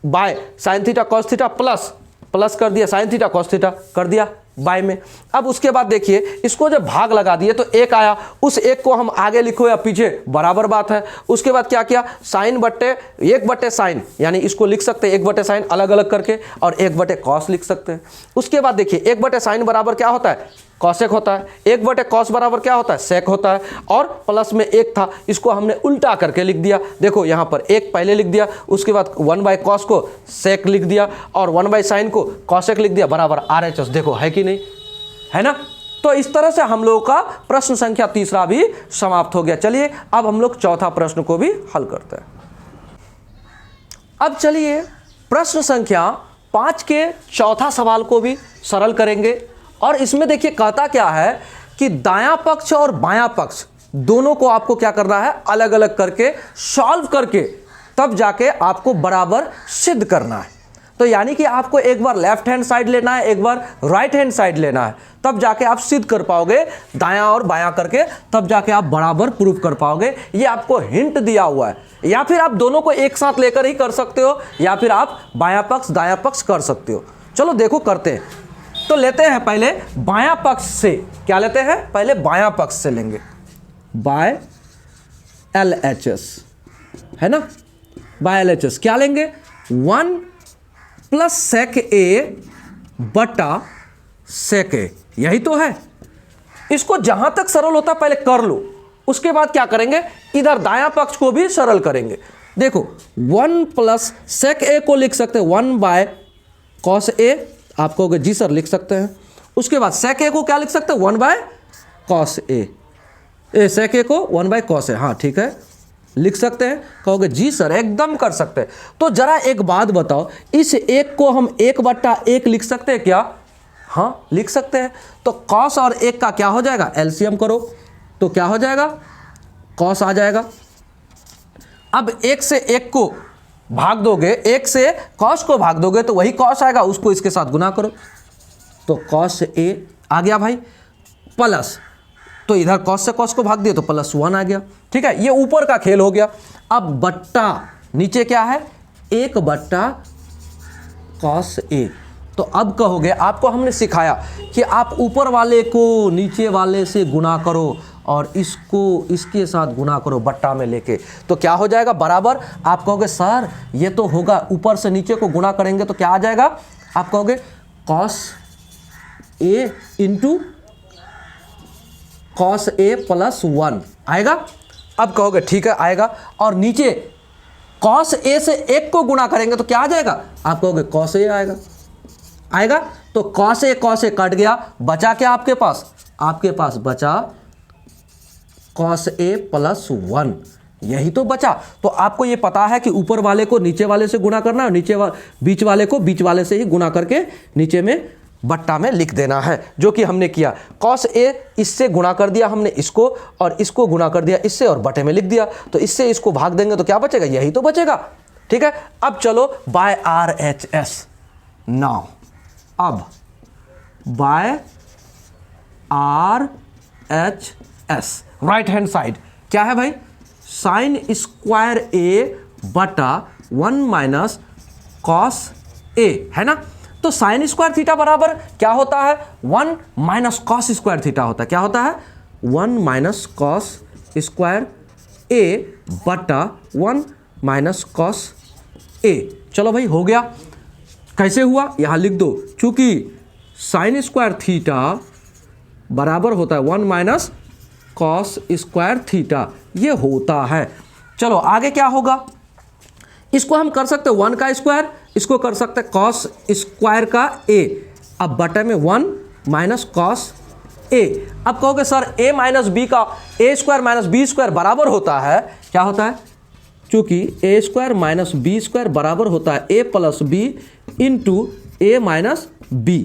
by sine theta cos theta plus plus कर दिया, साइन थीटा कॉस थीटा कर दिया बाय में। अब उसके बाद देखिए, इसको जब भाग लगा दिए तो 1 आया, उस 1 को हम आगे लिखो या पीछे बराबर बात है। उसके बाद क्या किया, साइन बट्टे 1 बट्टे साइन, यानी इसको लिख सकते हैं 1 बट्टे साइन अलग अलग करके, और 1 बट्टे कॉस लिख सकते हैं। उसके बाद देखिए, 1 बट्टे साइन बराबर क्या होता है, कॉसेक होता है, 1 बटे कॉस बराबर क्या होता है, सेक होता है, और प्लस में 1 था, इसको हमने उल्टा करके लिख दिया। देखो यहाँ पर 1 पहले लिख दिया, उसके बाद 1 बाई कॉस को सेक लिख दिया, और 1 बाई साइन को कॉसेक लिख दिया, बराबर RHS। देखो है कि नहीं, है ना। तो इस तरह से हम लोगों का प्रश्न संख्या तीसरा भी समाप्त हो गया। चलिए अब हम लोग चौथा प्रश्न को भी हल करते हैं। अब चलिए प्रश्न संख्या 5 के चौथा सवाल को भी सरल करेंगे। और इसमें देखिए कहता क्या है कि दायां पक्ष और बायां पक्ष दोनों को आपको क्या करना है, अलग अलग करके सॉल्व करके तब जाके आपको बराबर सिद्ध करना है। तो यानी कि आपको एक बार लेफ्ट हैंड साइड लेना है, एक बार राइट हैंड साइड लेना है, तब जाके आप सिद्ध कर पाओगे दायां और बायां करके, तब जाके आप बराबर प्रूव कर पाओगे। ये आपको हिंट दिया हुआ है, या फिर आप दोनों को एक साथ लेकर ही कर सकते हो, या फिर आप बायां पक्ष दायां पक्ष कर सकते हो। चलो देखो करते हैं। तो लेते हैं पहले बायां पक्ष से, क्या लेते हैं, पहले बायां पक्ष से लेंगे, बाय LHS, है ना, बाय LHS क्या लेंगे, 1 प्लस सेक ए बटा सेक ए, यही तो है। इसको जहां तक सरल होता पहले कर लो, उसके बाद क्या करेंगे, इधर दायां पक्ष को भी सरल करेंगे। देखो 1 प्लस सेक ए को लिख सकते हैं 1 बाय कॉस ए, आप कहोगे जी सर लिख सकते हैं। उसके बाद सेक ए को क्या लिख सकते हैं, 1 बाय कॉस ए, सेक ए को 1 बाय कॉस ए, हाँ ठीक है लिख सकते हैं। कहोगे जी सर एकदम कर सकते हैं। तो जरा एक बात बताओ, इस एक को हम 1 बट्टा 1 लिख सकते हैं क्या, हाँ लिख सकते हैं। तो कॉस और 1 का क्या हो जाएगा, एलसीएम करो तो क्या हो जाएगा, कॉस आ जाएगा, अब एक से एक को भाग दोगे, एक से कॉस को भाग दोगे तो वही कॉस आएगा, उसको इसके साथ गुना करो तो कॉस ए आ गया भाई, प्लस तो इधर कॉस से कॉस को भाग दिया तो +1 आ गया। ठीक है, ये ऊपर का खेल हो गया। अब बट्टा नीचे क्या है, 1/cos A। तो अब कहोगे, आपको हमने सिखाया कि आप ऊपर वाले को नीचे वाले से गुना करो और इसको इसके साथ गुना करो बट्टा में लेके, तो क्या हो जाएगा बराबर। आप कहोगे सर ये तो होगा, ऊपर से नीचे को गुना करेंगे तो क्या आ जाएगा, आप कहोगे cos A into cos A +1 आएगा। अब कहोगे ठीक है आएगा, और नीचे cos A से 1 को गुना करेंगे तो क्या आ जाएगा, आप कहोगे cos A आएगा। तो cos A कट गया, बचा क्या आपके पास, आपके पास बचा cos A +1, यही तो बचा। तो आपको ये पता है कि ऊपर वाले को नीचे वाले से गुना करना है, बीच वाले को बीच वाले से ही गुना करके नीचे में बट्टा में लिख देना है, जो कि हमने किया। cos A इससे गुना कर दिया हमने इसको, और इसको गुना कर दिया इससे और बटे में लिख दिया, तो इससे इसको भाग देंगे तो क्या बचेगा, यही तो बचेगा। ठीक है, अब चलो बाय RHS। नाउ अब by RHS right hand side क्या है भाई, sin स्क्वायर A बटा 1 - cos A है ना। तो sin स्क्वायर थीटा बराबर क्या होता है, 1 - cos स्क्वायर थीटा होता है। क्या होता है, 1 - cos स्क्वायर A बटा 1 - cos A। चलो भाई हो गया। कैसे हुआ, यहां लिख दो, चूंकि sin स्क्वायर थीटा बराबर होता है 1 - cos स्क्वायर थीटा, ये होता है। चलो आगे क्या होगा, इसको हम कर सकते हैं 1 का स्क्वायर, इसको कर सकते हैं cos स्क्वायर का A। अब बटे में 1 - cos A। अब कहोगे सर A - B का A स्क्वायर - B स्क्वायर बराबर होता है, क्या होता है, चूंकि A स्क्वायर - B स्क्वायर बराबर होता है A + B into A - B।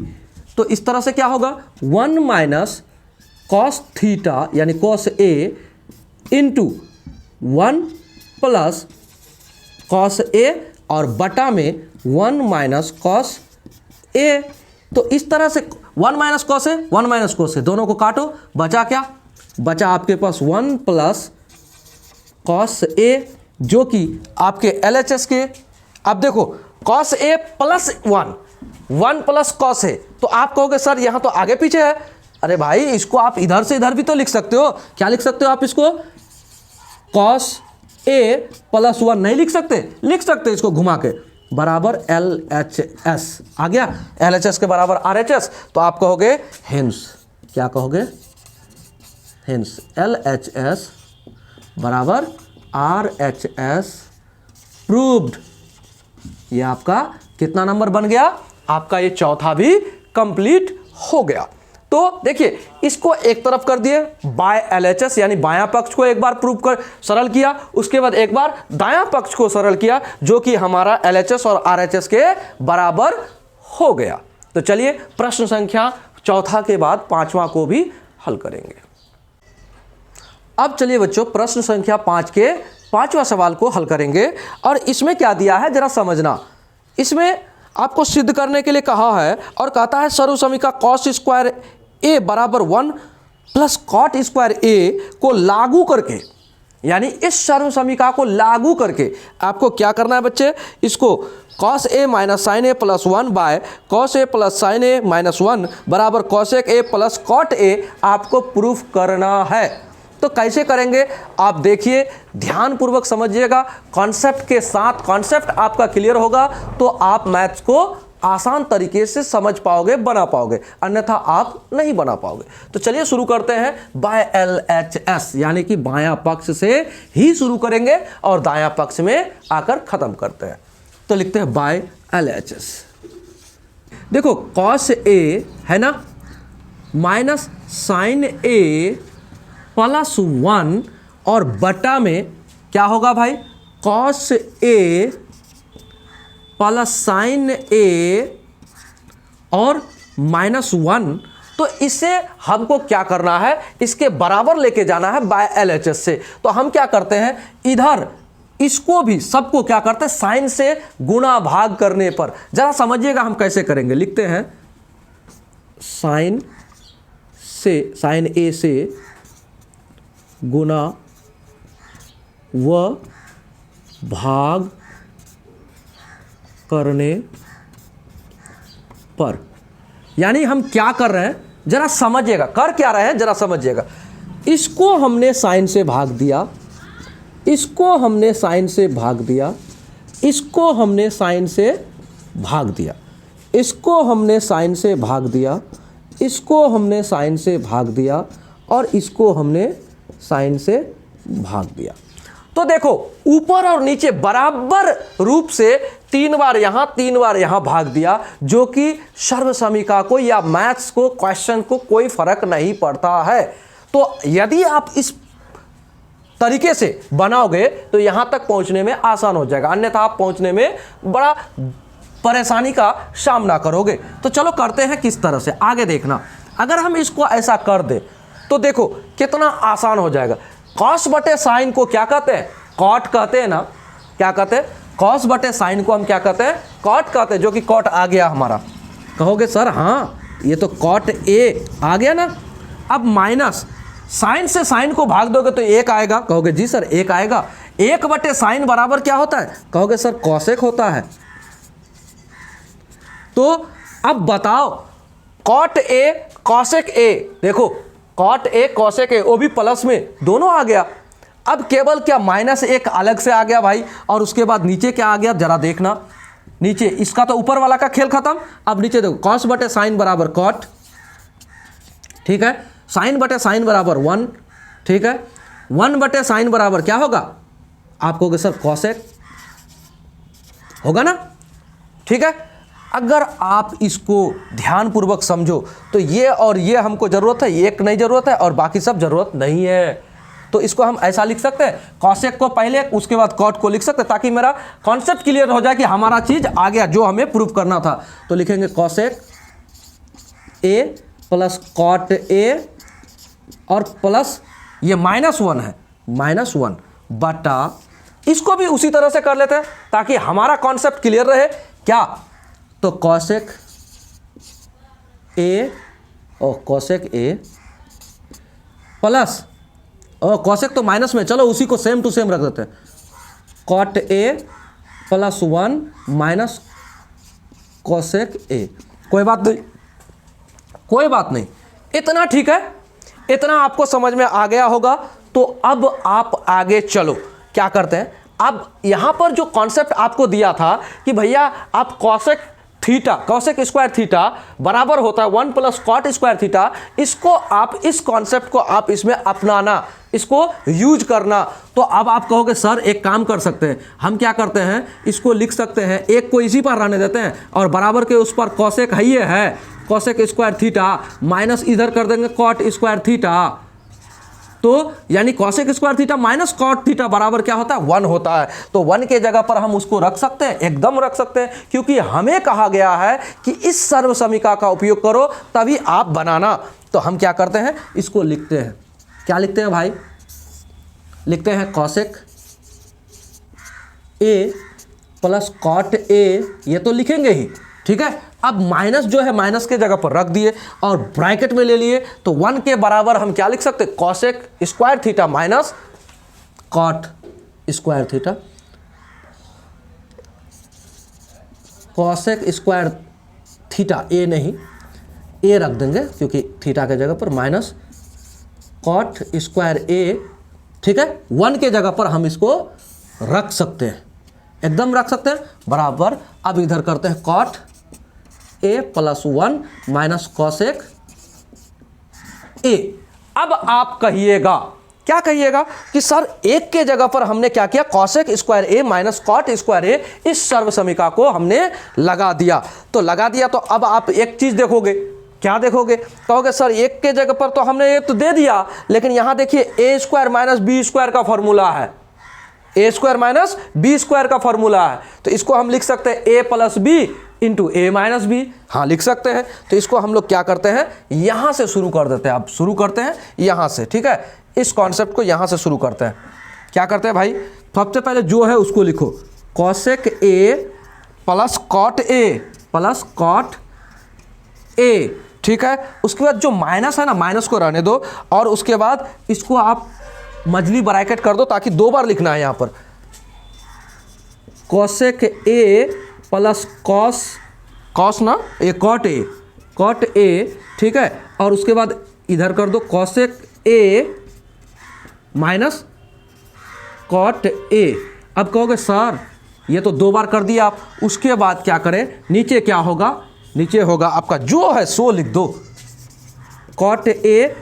तो इस तरह से क्या होगा, 1 - cos थीटा यानी cos A into 1 + cos A और बटा में 1 - cos A। तो इस तरह से 1 - cos A 1 - cos A दोनों को काटो, बचा क्या, बचा आपके पास 1 + cos A, जो कि आपके LHS के। अब देखो cos A +1 1 + cos A, तो आप कहोगे सर यहाँ तो आगे पीछे है। अरे भाई इसको आप इधर से इधर भी तो लिख सकते हो। क्या लिख सकते हो आप इसको, cos A +1 नहीं लिख सकते, लिख सकते इसको घुमा के, बराबर LHS आ गया। LHS के बराबर RHS, तो आप कहोगे हेंस, क्या कहोगे, हेंस LHS बराबर RHS प्रूव्ड। ये आपका कितना नंबर बन गया, आपका ये चौथा भी कंप्लीट हो गया। तो देखिए इसको एक तरफ कर दिए बाय LHS यानी बायां पक्ष को एक बार प्रूव कर सरल किया, उसके बाद एक बार दायां पक्ष को सरल किया, जो कि हमारा LHS और RHS के बराबर हो गया। तो चलिए प्रश्न संख्या चौथा के बाद पांचवा को भी हल करेंगे। अब चलिए बच्चों प्रश्न संख्या 5 के पांचवा सवाल को हल करेंगे, और इसमें क्या दिया है जरा समझना। इसमें आपको सिद्ध करने के लिए कहा है, और कहता है सर्वसमीका cos स्क्वायर A बराबर 1 + cot स्क्वायर A को लागू करके, यानी इस सर्वसमीका को लागू करके आपको क्या करना है बच्चे, इसको cos A - sin A +1 बाय cos A + sin A -1 बराबर cosec A + cot A आपको प्रूफ करना है। तो कैसे करेंगे आप देखिए, ध्यानपूर्वक समझिएगा, कॉन्सेप्ट के साथ, कॉन्सेप्ट आपका क्लियर होगा तो आप मैथ्स को आसान तरीके से समझ पाओगे, बना पाओगे, अन्यथा आप नहीं बना पाओगे। तो चलिए शुरू करते हैं बाय LHS, यानी कि बायां पक्ष से ही शुरू करेंगे और दायां पक्ष में आकर खत्म करते हैं। तो लिखते हैं बाय LHS। देखो cos A है ना माइनस sin A +1 और बटा में क्या होगा भाई, cos A + sin A और -1। तो इसे हमको क्या करना है, इसके बराबर लेके जाना है बाय LHS से। तो हम क्या करते हैं, इधर इसको भी सबको क्या करते हैं, साइन से गुणा भाग करने पर। जरा समझिएगा हम कैसे करेंगे। लिखते हैं साइन ए से गुणा व भाग करने पर। यानी हम क्या कर रहे हैं, जरा समझिएगा, कर क्या रहे हैं जरा समझिएगा। इसको हमने साइन से भाग दिया, इसको हमने साइन से भाग दिया, इसको हमने साइन से भाग दिया, इसको हमने साइन से भाग दिया, इसको हमने साइन से भाग दिया, और इसको हमने साइन से भाग दिया। तो देखो ऊपर और नीचे बराबर रूप से 3 बार यहां 3 बार यहां भाग दिया, जो कि सर्वसमीका को या मैथ्स को, क्वेश्चन को कोई फर्क नहीं पड़ता है। तो यदि आप इस तरीके से बनाओगे तो यहां तक पहुंचने में आसान हो जाएगा, अन्यथा आप पहुंचने में बड़ा परेशानी का सामना करोगे। तो चलो करते हैं किस तरह से, आगे देखना। अगर हम इसको ऐसा कर दे तो देखो कितना आसान हो जाएगा। कॉस बटे साइन को क्या कहते हैं, कॉट कहते हैं ना। क्या कहते हैं, कॉस बटे साइन को हम क्या कहते हैं, कॉट कहते हैं, जो कि कॉट आ गया हमारा। कहोगे सर हाँ ये तो कॉट ए आ गया ना। अब माइनस साइन से साइन को भाग दोगे तो 1 आएगा। कहोगे जी सर 1 आएगा। 1 बटे साइन बराबर क्या होता है, कहोगे सर कॉसेक होता है। तो अब बताओ कॉट ए कॉसेक ए, देखो कॉट ए कॉसेक ए, वो भी प्लस में दोनों आ गया। अब केवल क्या -1 अलग से आ गया भाई, और उसके बाद नीचे क्या आ गया जरा देखना। नीचे इसका तो ऊपर वाला का खेल खत्म। अब नीचे देखो कॉस बटे साइन बराबर कॉट, ठीक है। साइन बटे साइन बराबर 1, ठीक है। 1 बटे साइन बराबर क्या होगा, आप कहोगे सर कॉसेक होगा ना, ठीक है। अगर आप इसको ध्यानपूर्वक समझो तो ये और ये हमको ज़रूरत है, एक नहीं ज़रूरत है और बाकी सब ज़रूरत नहीं है। तो इसको हम ऐसा लिख सकते हैं, कॉसेक को पहले उसके बाद कॉट को लिख सकते हैं, ताकि मेरा कॉन्सेप्ट क्लियर हो जाए कि हमारा चीज़ आ गया जो हमें प्रूव करना था। तो लिखेंगे cosec A plus cot A और प्लस ये -1 है, -1 बटा, इसको भी उसी तरह से कर लेते हैं ताकि हमारा कॉन्सेप्ट क्लियर रहे। क्या, तो कॉसेक ए और कॉसेक ए प्लस, और कॉसेक तो माइनस में, चलो उसी को सेम टू सेम रख देते हैं, cot A plus 1 minus cosec A. कोई बात नहीं, कोई बात नहीं, इतना ठीक है, इतना आपको समझ में आ गया होगा। तो अब आप आगे चलो, क्या करते हैं, अब यहां पर जो कॉन्सेप्ट आपको दिया था कि भैया आप cosec theta, cosec square theta बराबर होता है 1 प्लस कॉट स्क्वायर थीटा, इसको आप, इस कॉन्सेप्ट को आप इसमें अपनाना, इसको यूज करना। तो अब आप कहोगे सर एक काम कर सकते हैं, हम क्या करते हैं, इसको लिख सकते हैं, एक को इसी पर रहने देते हैं और बराबर के उस पर कॉसेक है कॉसेक स्क्वायर थीटा, माइनस इधर कर देंगे कॉट स्क्वायर थीटा। तो यानी cosec square theta minus cot theta बराबर क्या होता है, 1 होता है। तो 1 के जगह पर हम उसको रख सकते हैं, एकदम रख सकते हैं, क्योंकि हमें कहा गया है कि इस सर्वसमीका का उपयोग करो तभी आप बनाना। तो हम क्या करते हैं, इसको लिखते हैं, क्या लिखते हैं भाई, लिखते हैं cosec A plus cot A, ये तो लिखेंगे ही, ठीक है। अब माइनस जो है माइनस के जगह पर रख दिए और ब्रैकेट में ले लिए, तो 1 के बराबर हम क्या लिख सकते हैं, cosec square theta minus cot square theta, cosec square theta ए नहीं, ए रख देंगे क्योंकि थीटा के जगह पर, माइनस कॉट स्क्वायर ए, ठीक है। 1 के जगह पर हम इसको रख सकते हैं, एकदम रख सकते हैं, बराबर। अब इधर करते हैं cot A plus 1 minus cosec A. अब आप कहिएगा, क्या कहिएगा कि सर 1 के जगह पर हमने क्या किया, कॉसेक स्क्वायर ए माइनस कॉट स्क्वायर ए, इस सर्वसमीका को हमने लगा दिया। तो लगा दिया तो अब आप एक चीज देखोगे, क्या देखोगे, कहोगे सर 1 के जगह पर तो हमने ये तो दे दिया, लेकिन यहां देखिए ए स्क्वायर माइनस बी स्क्वायर का फॉर्मूला है, ए स्क्वायर माइनस बी स्क्वायर का फॉर्मूला है। तो इसको हम लिख सकते हैं ए plus B into A minus B, हाँ लिख सकते हैं। तो इसको हम लोग क्या करते हैं, यहां से शुरू कर देते हैं। अब शुरू करते हैं यहां से, ठीक है, इस कॉन्सेप्ट को यहां से शुरू करते हैं। क्या करते हैं भाई, सबसे पहले जो है उसको लिखो, cosec A plus cot A plus cot A, ठीक है। उसके बाद जो माइनस है ना, माइनस को रहने दो, और उसके बाद इसको आप मजली ब्रैकेट कर दो ताकि 2 बार लिखना है यहाँ पर, कॉसेक ए प्लस कॉस ना ए कॉट ए, ठीक है। और उसके बाद इधर कर दो cosec A minus cot A. अब कहोगे सर ये तो 2 बार कर दिया आप, उसके बाद क्या करें, नीचे क्या होगा, नीचे होगा आपका जो है सो लिख दो, cot A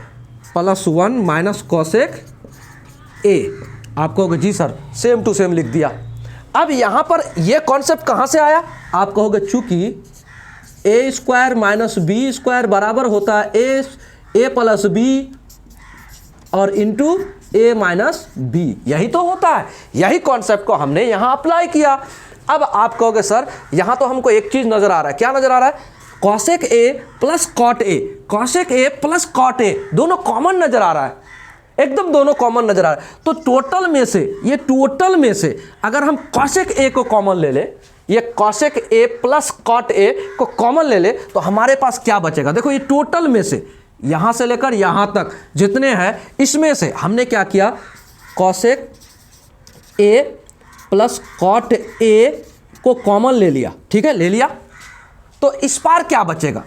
plus 1 minus cosec A. आप कहोगे जी सर सेम टू सेम लिख दिया। अब यहाँ पर ये कॉन्सेप्ट कहाँ से आया, आप कहोगे चूंकि ए स्क्वायर माइनस बी स्क्वायर बराबर होता है ए प्लस बी और इंटू ए माइनस बी, यही तो होता है। यही कॉन्सेप्ट को हमने यहाँ अप्लाई किया। अब आप कहोगे सर यहाँ तो हमको एक चीज़ नज़र आ रहा है, क्या नज़र आ रहा है, cosec A plus cot A, cosec A plus cot A दोनों कॉमन नज़र आ रहा है, एकदम दोनों कॉमन नज़र आ रहा है। तो टोटल में से, ये टोटल में से अगर हम कॉसेक ए को कॉमन ले ले, ये cosec A plus cot A को कॉमन ले ले, तो हमारे पास क्या बचेगा, देखो ये टोटल में से यहाँ से लेकर यहाँ तक जितने हैं, इसमें से हमने क्या किया, cosec A plus cot A को कॉमन ले लिया, ठीक है, ले लिया। तो इस पार क्या बचेगा,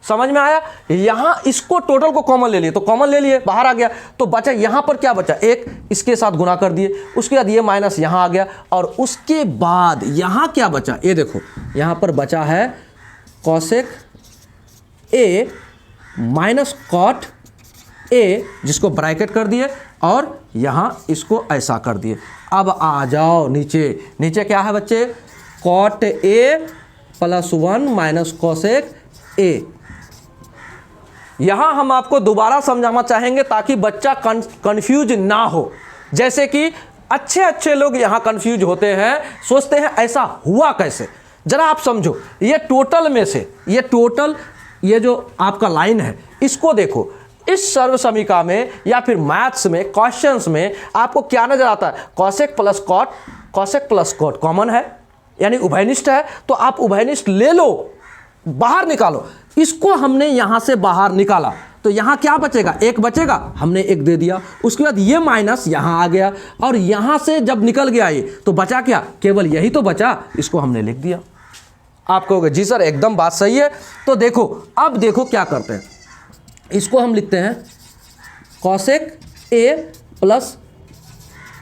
समझ में आया, यहाँ इसको टोटल को कॉमन ले लिए, तो कॉमन ले लिए, बाहर आ गया, तो बचा यहाँ पर क्या बचा, एक इसके साथ गुना कर दिए, उसके बाद ये माइनस यहाँ आ गया, और उसके बाद यहाँ क्या बचा, ये देखो यहाँ पर बचा है cosec A minus cot A, जिसको ब्रैकेट कर दिए और यहाँ इसको ऐसा कर दिए। अब आ जाओ नीचे, नीचे क्या है बच्चे, cot A plus 1 minus cosec A. यहाँ हम आपको दोबारा समझाना चाहेंगे ताकि बच्चा कंफ्यूज ना हो। जैसे कि अच्छे लोग यहाँ कंफ्यूज होते हैं, सोचते हैं ऐसा हुआ कैसे, जरा आप समझो। ये टोटल में से, ये टोटल, ये जो आपका लाइन है इसको देखो, इस सर्व समीका में या फिर मैथ्स में क्वेश्चंस में आपको क्या नजर आता है, कॉसेक प्लस कॉट कॉमन है, यानी उभयनिष्ठ है, तो आप उभयनिष्ठ ले लो, बाहर निकालो। इसको हमने यहां से बाहर निकाला तो यहां क्या बचेगा, एक बचेगा, हमने एक दे दिया, उसके बाद ये माइनस यहां आ गया, और यहां से जब निकल गया ये तो बचा क्या, केवल यही तो बचा, इसको हमने लिख दिया। आप कहोगे जी सर एकदम बात सही है। तो देखो, अब देखो क्या करते हैं, इसको हम लिखते हैं cosec A plus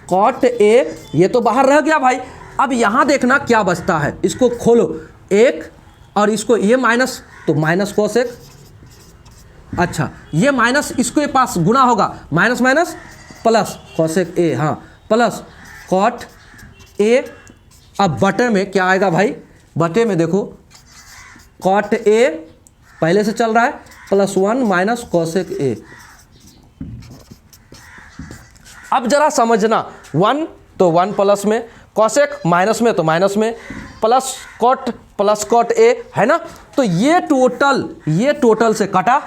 cot A, ये तो बाहर रह गया भाई। अब यहां देखना क्या बचता है, इसको खोलो, एक, और इसको ये माइनस, तो माइनस कॉसेक, अच्छा ये माइनस इसके पास गुना होगा, माइनस माइनस प्लस कॉसेक ए, हाँ प्लस कॉट ए। अब बटे में क्या आएगा भाई, बटे में देखो कॉट ए पहले से चल रहा है प्लस 1 माइनस कॉसेक ए। अब जरा समझना, 1 तो 1 प्लस में, कॉसेक माइनस में तो माइनस में, प्लस कॉट ए है ना। तो ये टोटल से कटा,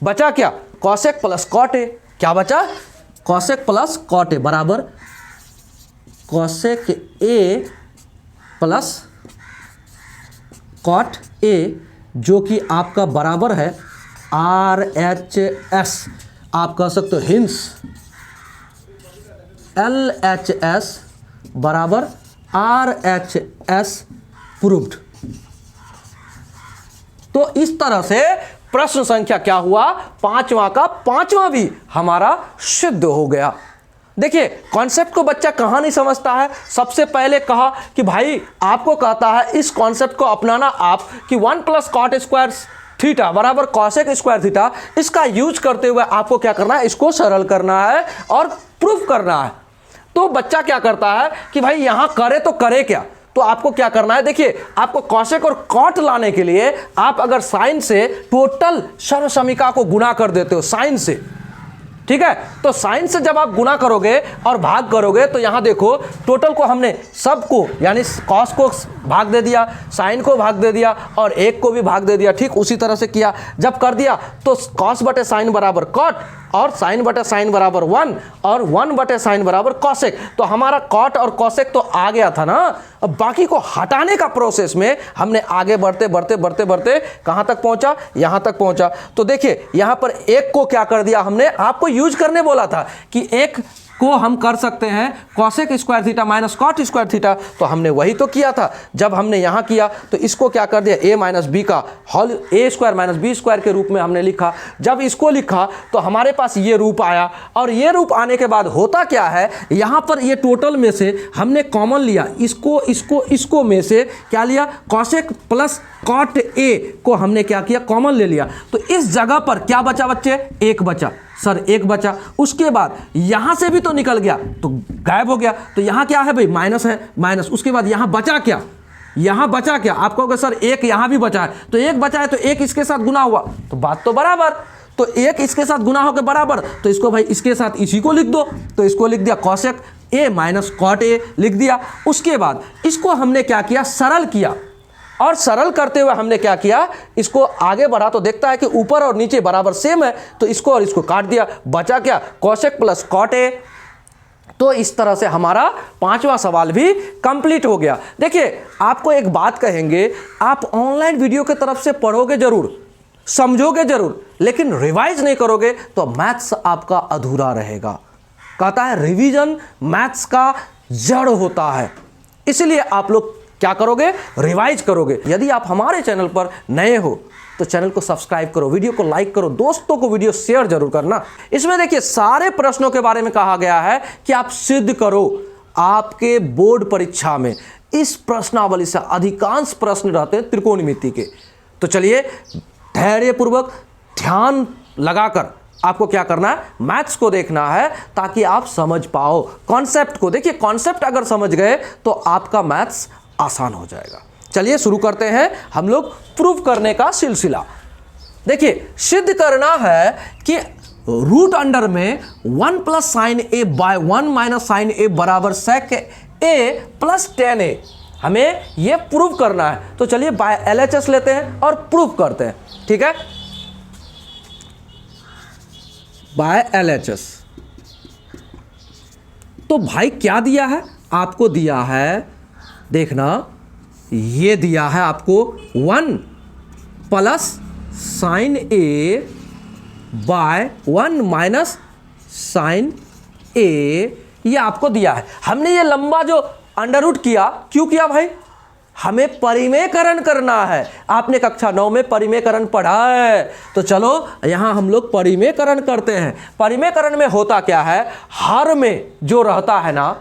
बचा क्या, कॉसेक प्लस कॉट ए, क्या बचा, कॉसेक प्लस कॉट ए बराबर cosec A plus cot A, जो कि आपका बराबर है RHS, आप कह सकते हो हिंस LHS बराबर RHS प्रूव्ड। तो इस तरह से प्रश्न संख्या क्या हुआ, 5वां का 5वां भी हमारा सिद्ध हो गया। देखिए कॉन्सेप्ट को बच्चा कहाँ नहीं समझता है। सबसे पहले कहा कि भाई आपको कहता है इस कॉन्सेप्ट को अपनाना आप कि 1 प्लस कॉट स्क्वायर थीटा बराबर कॉसेक स्क्वायर थीटा, इसका यूज करते हुए आपको क्या करना है, इसको सरल करना है और प्रूफ करना है। तो बच्चा क्या करता है कि भाई यहाँ करे तो करे क्या, तो आपको क्या करना है, देखिए आपको कॉसेक और कॉट लाने के लिए आप अगर साइन से टोटल सर्व समीका को गुना कर देते हो, साइन से, ठीक है। तो साइन से जब आप गुना करोगे और भाग करोगे तो यहां देखो टोटल को हमने सबको, यानी कॉस को भाग दे दिया, साइन को भाग दे दिया और एक को भी भाग दे दिया। ठीक उसी तरह से किया, जब कर दिया तो कॉस बटे साइन बराबर कॉट, और साइन बटे साइन बराबर 1 और 1 बटे साइन बराबर कॉसेक। तो हमारा कॉट और कॉसेक तो आ गया था ना। अब बाकी को हटाने का प्रोसेस में हमने आगे बढ़ते बढ़ते बढ़ते बढ़ते कहाँ तक पहुँचा, यहाँ तक पहुँचा। तो देखिए यहाँ पर एक को क्या कर दिया हमने, आपको यूज करने बोला था कि एक को हम कर सकते हैं cosec square theta minus cot square theta, तो हमने वही तो किया था। जब हमने यहाँ किया तो इसको क्या कर दिया, ए माइनस बी का होल ए स्क्वायर माइनस बी स्क्वायर के रूप में हमने लिखा। जब इसको लिखा तो हमारे पास ये रूप आया, और ये रूप आने के बाद होता क्या है, यहाँ पर ये टोटल में से हमने कॉमन लिया, इसको इसको इसको में से क्या लिया, कॉसेक प्लस कॉट ए को हमने क्या किया, कॉमन ले लिया। तो इस जगह पर क्या बचा बच्चे, एक बचा सर, एक बचा। उसके बाद यहां से भी तो निकल गया तो गायब हो गया। तो यहां क्या है भाई, माइनस है, माइनस। उसके बाद यहां बचा क्या, यहां बचा क्या, आप कहोगे सर एक यहां भी बचा है, तो एक बचा है तो एक इसके साथ गुना हुआ, तो बात तो बराबर। तो एक इसके साथ गुना होकर बराबर, तो इसको भाई इसके साथ इसी को लिख दो। तो इसको लिख दिया cosec A minus cot A लिख दिया। उसके बाद इसको हमने क्या किया, सरल किया, और सरल करते हुए हमने क्या किया, इसको आगे बढ़ा तो देखता है कि ऊपर और नीचे बराबर सेम है, तो इसको और इसको काट दिया, बचा क्या, कॉसेक प्लस कॉट ए। तो इस तरह से हमारा पांचवा सवाल भी कंप्लीट हो गया। देखिए आपको एक बात कहेंगे, आप ऑनलाइन वीडियो की तरफ से पढ़ोगे जरूर, समझोगे जरूर, लेकिन रिवाइज नहीं करोगे तो मैथ्स आपका अधूरा रहेगा। कहता है रिवीजन मैथ्स का जड़ होता है, इसलिए आप लोग क्या करोगे, रिवाइज करोगे। यदि आप हमारे चैनल पर नए हो तो चैनल को सब्सक्राइब करो, वीडियो को लाइक करो, दोस्तों को वीडियो शेयर जरूर करना। इसमें देखिए सारे प्रश्नों के बारे में कहा गया है कि आप सिद्ध करो। आपके बोर्ड परीक्षा में इस प्रश्नावली से अधिकांश प्रश्न रहते हैं त्रिकोणमिति के। तो चलिए धैर्यपूर्वक ध्यान लगाकर आपको क्या करना है, मैथ्स को देखना है ताकि आप समझ पाओ कॉन्सेप्ट को। देखिए कॉन्सेप्ट अगर समझ गए तो आपका मैथ्स आसान हो जाएगा। चलिए शुरू करते हैं हम लोग प्रूफ करने का सिलसिला। देखिए सिद्ध करना है कि रूट अंडर में 1 प्लस sine a bye 1 minus sign ए बराबर सेक ए प्लस टेन ए, हमें यह प्रूफ करना है। तो चलिए बाय एलएचएस लेते हैं और प्रूफ करते हैं, ठीक है। बाय एलएचएस तो भाई क्या दिया है आपको, दिया है देखना, ये दिया है आपको 1 प्लस sine a bye 1 minus sign ए, ये आपको दिया है। हमने ये लंबा जो अंडर रूट किया, क्यों किया भाई, हमें परिमेयकरण करना है। आपने कक्षा 9 में परिमेयकरण पढ़ा है, तो चलो यहां हम लोग परिमेयकरण करते हैं। परिमेयकरण में होता क्या है, हर में जो रहता है ना,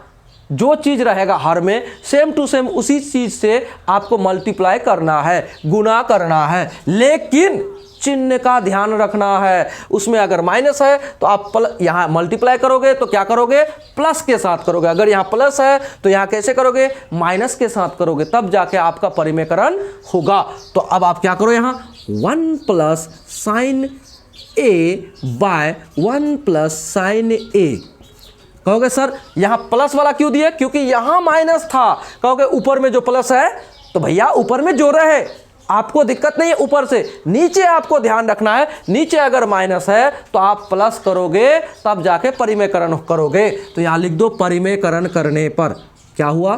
जो चीज रहेगा हर में सेम टू सेम उसी चीज से आपको मल्टीप्लाई करना है, गुना करना है, लेकिन चिन्ह का ध्यान रखना है। उसमें अगर माइनस है तो आप यहां मल्टीप्लाई करोगे तो क्या करोगे, प्लस के साथ करोगे। अगर यहां प्लस है तो यहां कैसे करोगे, माइनस के साथ करोगे, तब जाके आपका परिमेयकरण होगा। तो अब आप क्या करो, यहां 1 प्लस साइन ए बाय 1 प्लस साइन ए। कहोगे सर यहां प्लस वाला क्यों दिया, क्योंकि यहां माइनस था। कहोगे ऊपर में जो प्लस है तो भैया ऊपर में जोड़ रहे, आपको दिक्कत नहीं है ऊपर से, नीचे आपको ध्यान रखना है। नीचे अगर माइनस है तो आप प्लस करोगे तब जाके परिमेयकरण करोगे। तो यहां लिख दो परिमेयकरण करने पर क्या हुआ,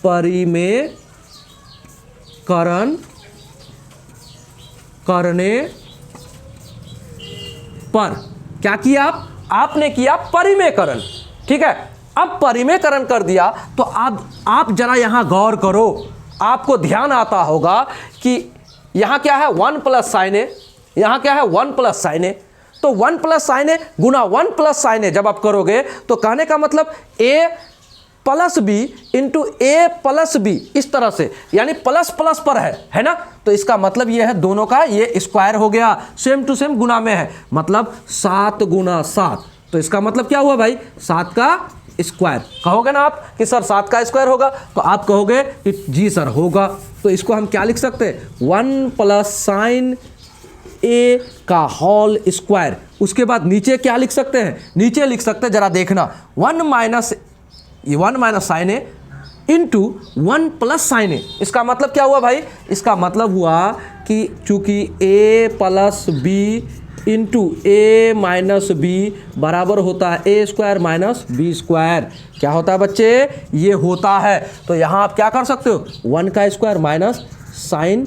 परिमेयकरण करने पर क्या किया आपने किया परिमेयकरण, ठीक है। अब परिमेयकरण कर दिया तो आप जरा यहां गौर करो, आपको ध्यान आता होगा कि यहां क्या है 1 प्लस साइन ए, यहां क्या है 1 प्लस साइन ए। तो 1 प्लस साइन ए गुना 1 प्लस साइन ए जब आप करोगे तो कहने का मतलब ए प्लस बी इंटू ए प्लस बी, इस तरह से, यानी प्लस प्लस पर है ना। तो इसका मतलब ये है दोनों का ये स्क्वायर हो गया, सेम टू सेम गुना में है, मतलब 7 गुना 7। तो इसका मतलब क्या हुआ भाई, 7 का स्क्वायर। कहोगे ना आप कि सर 7 का स्क्वायर होगा, तो आप कहोगे कि जी सर होगा। तो इसको हम क्या लिख सकते हैं, 1 प्लस साइन ए का होल स्क्वायर। उसके बाद नीचे क्या लिख सकते हैं, नीचे लिख सकते हैं जरा देखना, 1 माइनस साइन ए इंटू 1 प्लस साइन ए। इसका मतलब क्या हुआ भाई, इसका मतलब हुआ कि चूंकि ए plus B into A minus B बराबर होता है ए स्क्वायर माइनस बी स्क्वायर। क्या होता है बच्चे? ये होता है। तो यहाँ आप क्या कर सकते हो, 1 का स्क्वायर माइनस साइन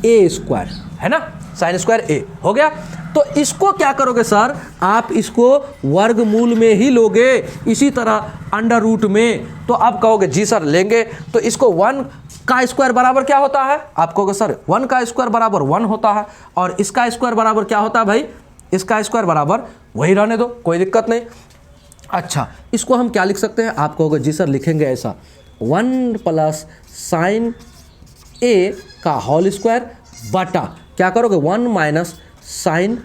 ए स्क्वायर, है ना, साइन स्क्वायर ए हो गया। तो इसको क्या करोगे सर, आप इसको वर्गमूल में ही लोगे, इसी तरह अंडर रूट में। तो आप कहोगे जी सर लेंगे तो इसको 1 का स्क्वायर बराबर क्या होता है, आप कहोगे सर 1 का स्क्वायर बराबर 1 होता है, और इसका स्क्वायर बराबर क्या होता है भाई, इसका स्क्वायर बराबर वही रहने दो, कोई दिक्कत नहीं। अच्छा, इसको हम क्या लिख सकते हैं, आप कहोगे जी सर लिखेंगे ऐसा 1 प्लस साइन ए का होल स्क्वायर बटा क्या करोगे 1 माइनस साइन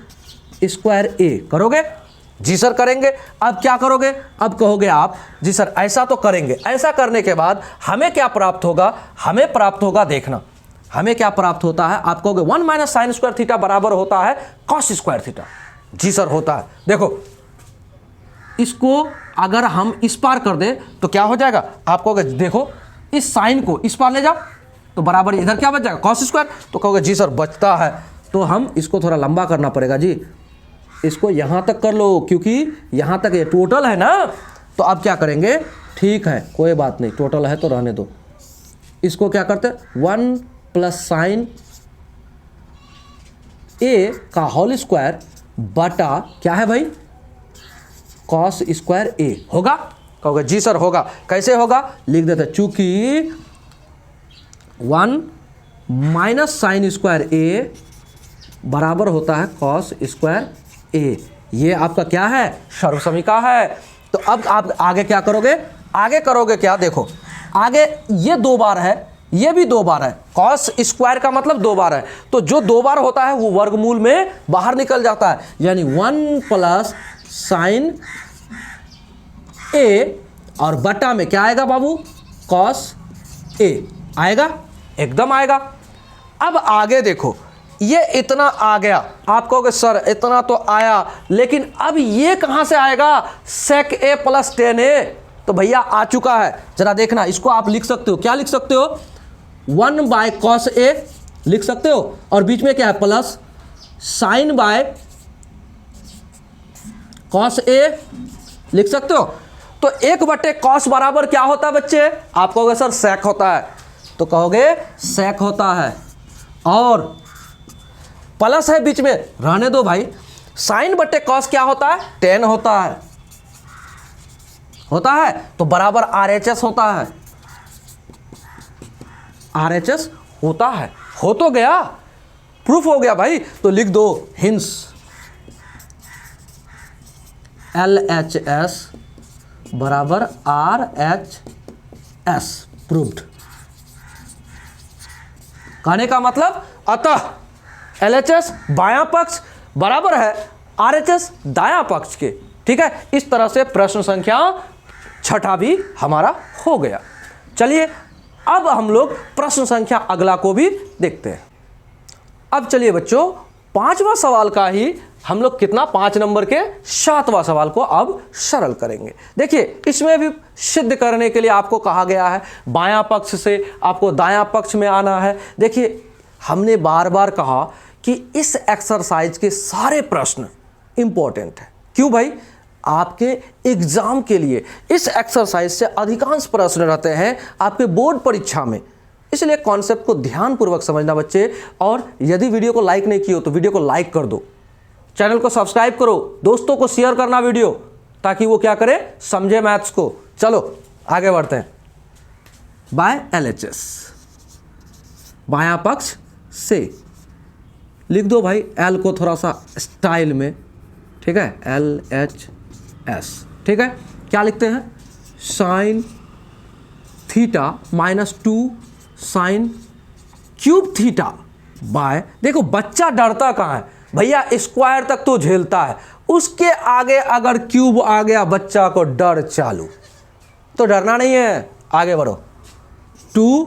स्क्वायर ए करोगे। जी सर करेंगे। अब क्या करोगे, अब कहोगे आप जी सर ऐसा तो करेंगे। ऐसा करने के बाद हमें क्या प्राप्त होगा, हमें प्राप्त होगा, देखना हमें क्या प्राप्त होता है। आप कहोगे 1 माइनस साइन स्क्वायर थीटा बराबर होता है कॉस स्क्वायर थीटा। जी सर होता है। देखो इसको अगर हम इस पार कर दें तो क्या हो जाएगा, आप कहोगे देखो इस साइन को इस पार ले जाओ तो बराबर इधर क्या बच जाएगा कॉस स्क्वायर। तो कहोगे जी सर बचता है, तो हम इसको थोड़ा लंबा करना पड़ेगा जी, इसको यहाँ तक कर लो क्योंकि यहाँ तक ये टोटल है ना। तो अब क्या करेंगे, ठीक है कोई बात नहीं, टोटल है तो रहने दो। इसको क्या करते हैं 1 प्लस साइन ए का होल स्क्वायर बटा क्या है भाई कॉस स्क्वायर ए होगा। कहोगे जी सर होगा। कैसे होगा, लिख देते हैं चूंकि 1 माइनस साइन स्क्वायर ए बराबर होता है कॉस स्क्वायर ए। ये आपका क्या है, सर्वसमीका है। तो अब आप आगे क्या करोगे, आगे करोगे क्या, देखो आगे ये 2 बार है, ये भी 2 बार है, कॉस स्क्वायर का मतलब 2 बार है। तो जो 2 बार होता है वो वर्गमूल में बाहर निकल जाता है, यानी 1 प्लस साइन ए और बटा में क्या आएगा बाबू कॉस ए आएगा, एकदम आएगा। अब आगे देखो ये इतना आ गया, आप कहोगे सर इतना तो आया, लेकिन अब ये कहां से आएगा, सेक ए प्लस टेन ए। तो भैया आ चुका है, जरा देखना, इसको आप लिख सकते हो, क्या लिख सकते हो 1 बाय कॉस ए लिख सकते हो, और बीच में क्या है प्लस साइन बाय कॉस ए लिख सकते हो। तो 1 बटे कॉस बराबर क्या होता है बच्चे, आप कहोगे सर सेक होता है, तो कहोगे सेक होता है, और प्लस है बीच में, रहने दो भाई। साइन बटे कॉस क्या होता है, टेन होता है, तो बराबर RHS होता है, RHS होता है, हो तो गया, प्रूफ हो गया भाई। तो लिख दो हिंस LHS बराबर RHS प्रूव्ड। कहने का मतलब अतः LHS बायां पक्ष बराबर है RHS दायां पक्ष के, ठीक है। इस तरह से प्रश्न संख्या 6 भी हमारा हो गया। चलिए अब हम लोग प्रश्न संख्या अगला को भी देखते हैं। अब चलिए बच्चों 5वां सवाल का ही हम लोग कितना 5 नंबर के 7वां सवाल को अब सरल करेंगे। देखिए इसमें भी सिद्ध करने के लिए आपको कहा गया है बायां पक्ष से आपको दायां पक्ष में आना है। देखिए हमने बार बार कहा कि इस एक्सरसाइज के सारे प्रश्न इंपॉर्टेंट है। क्यों भाई, आपके एग्जाम के लिए इस एक्सरसाइज से अधिकांश प्रश्न रहते हैं आपके बोर्ड परीक्षा में, इसलिए कॉन्सेप्ट को ध्यानपूर्वक समझना बच्चे। और यदि वीडियो को लाइक नहीं किए हो तो वीडियो को लाइक कर दो, चैनल को सब्सक्राइब करो, दोस्तों को शेयर करना वीडियो, ताकि वो क्या करे, समझे मैथ्स को। चलो आगे बढ़ते हैं। बाय LHS बायां पक्ष से लिख दो भाई, L को थोड़ा सा स्टाइल में, ठीक है, LHS, ठीक है। क्या लिखते हैं, sign theta minus 2 sine cube theta by, देखो बच्चा डरता कहाँ है भैया, स्क्वायर तक तो झेलता है, उसके आगे अगर क्यूब आ गया बच्चा को डर चालू। तो डरना नहीं है, आगे बढ़ो। 2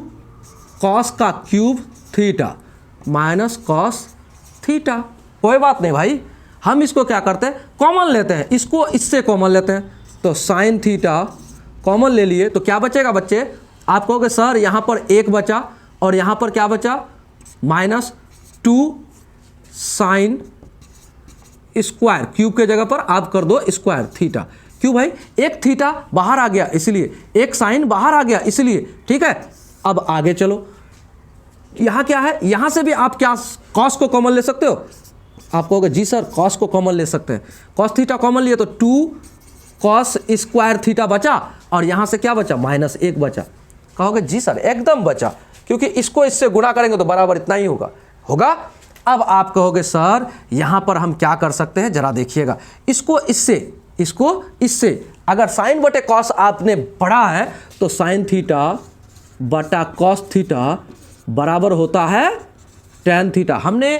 कॉस का cube theta minus cos theta, कोई बात नहीं भाई, हम इसको क्या करते हैं कॉमन लेते हैं, इसको इससे कॉमन लेते हैं। तो साइन थीटा कॉमन ले लिए तो क्या बचेगा बच्चे, आप कहोगे सर यहाँ पर 1 बचा और यहाँ पर क्या बचा -2 साइन स्क्वायर, क्यूब के जगह पर आप कर दो स्क्वायर थीटा। क्यों भाई, एक थीटा बाहर आ गया इसलिए, एक साइन बाहर आ गया इसलिए, ठीक है। अब आगे चलो, यहाँ क्या है, यहाँ से भी आप क्या कॉस को कॉमन ले सकते हो। आप कहोगे जी सर कॉस को कॉमन ले सकते हैं, कॉस थीटा कॉमन लिए तो 2 कॉस स्क्वायर थीटा बचा, और यहाँ से क्या बचा, -1 बचा। कहोगे जी सर एकदम बचा, क्योंकि इसको इससे गुणा करेंगे तो बराबर इतना ही होगा। अब आप कहोगे सर यहाँ पर हम क्या कर सकते हैं, जरा देखिएगा, इसको इससे अगर साइन बटे कॉस आपने पढ़ा है तो साइन थीटा बटा कॉस थीटा बराबर होता है tan थीटा। हमने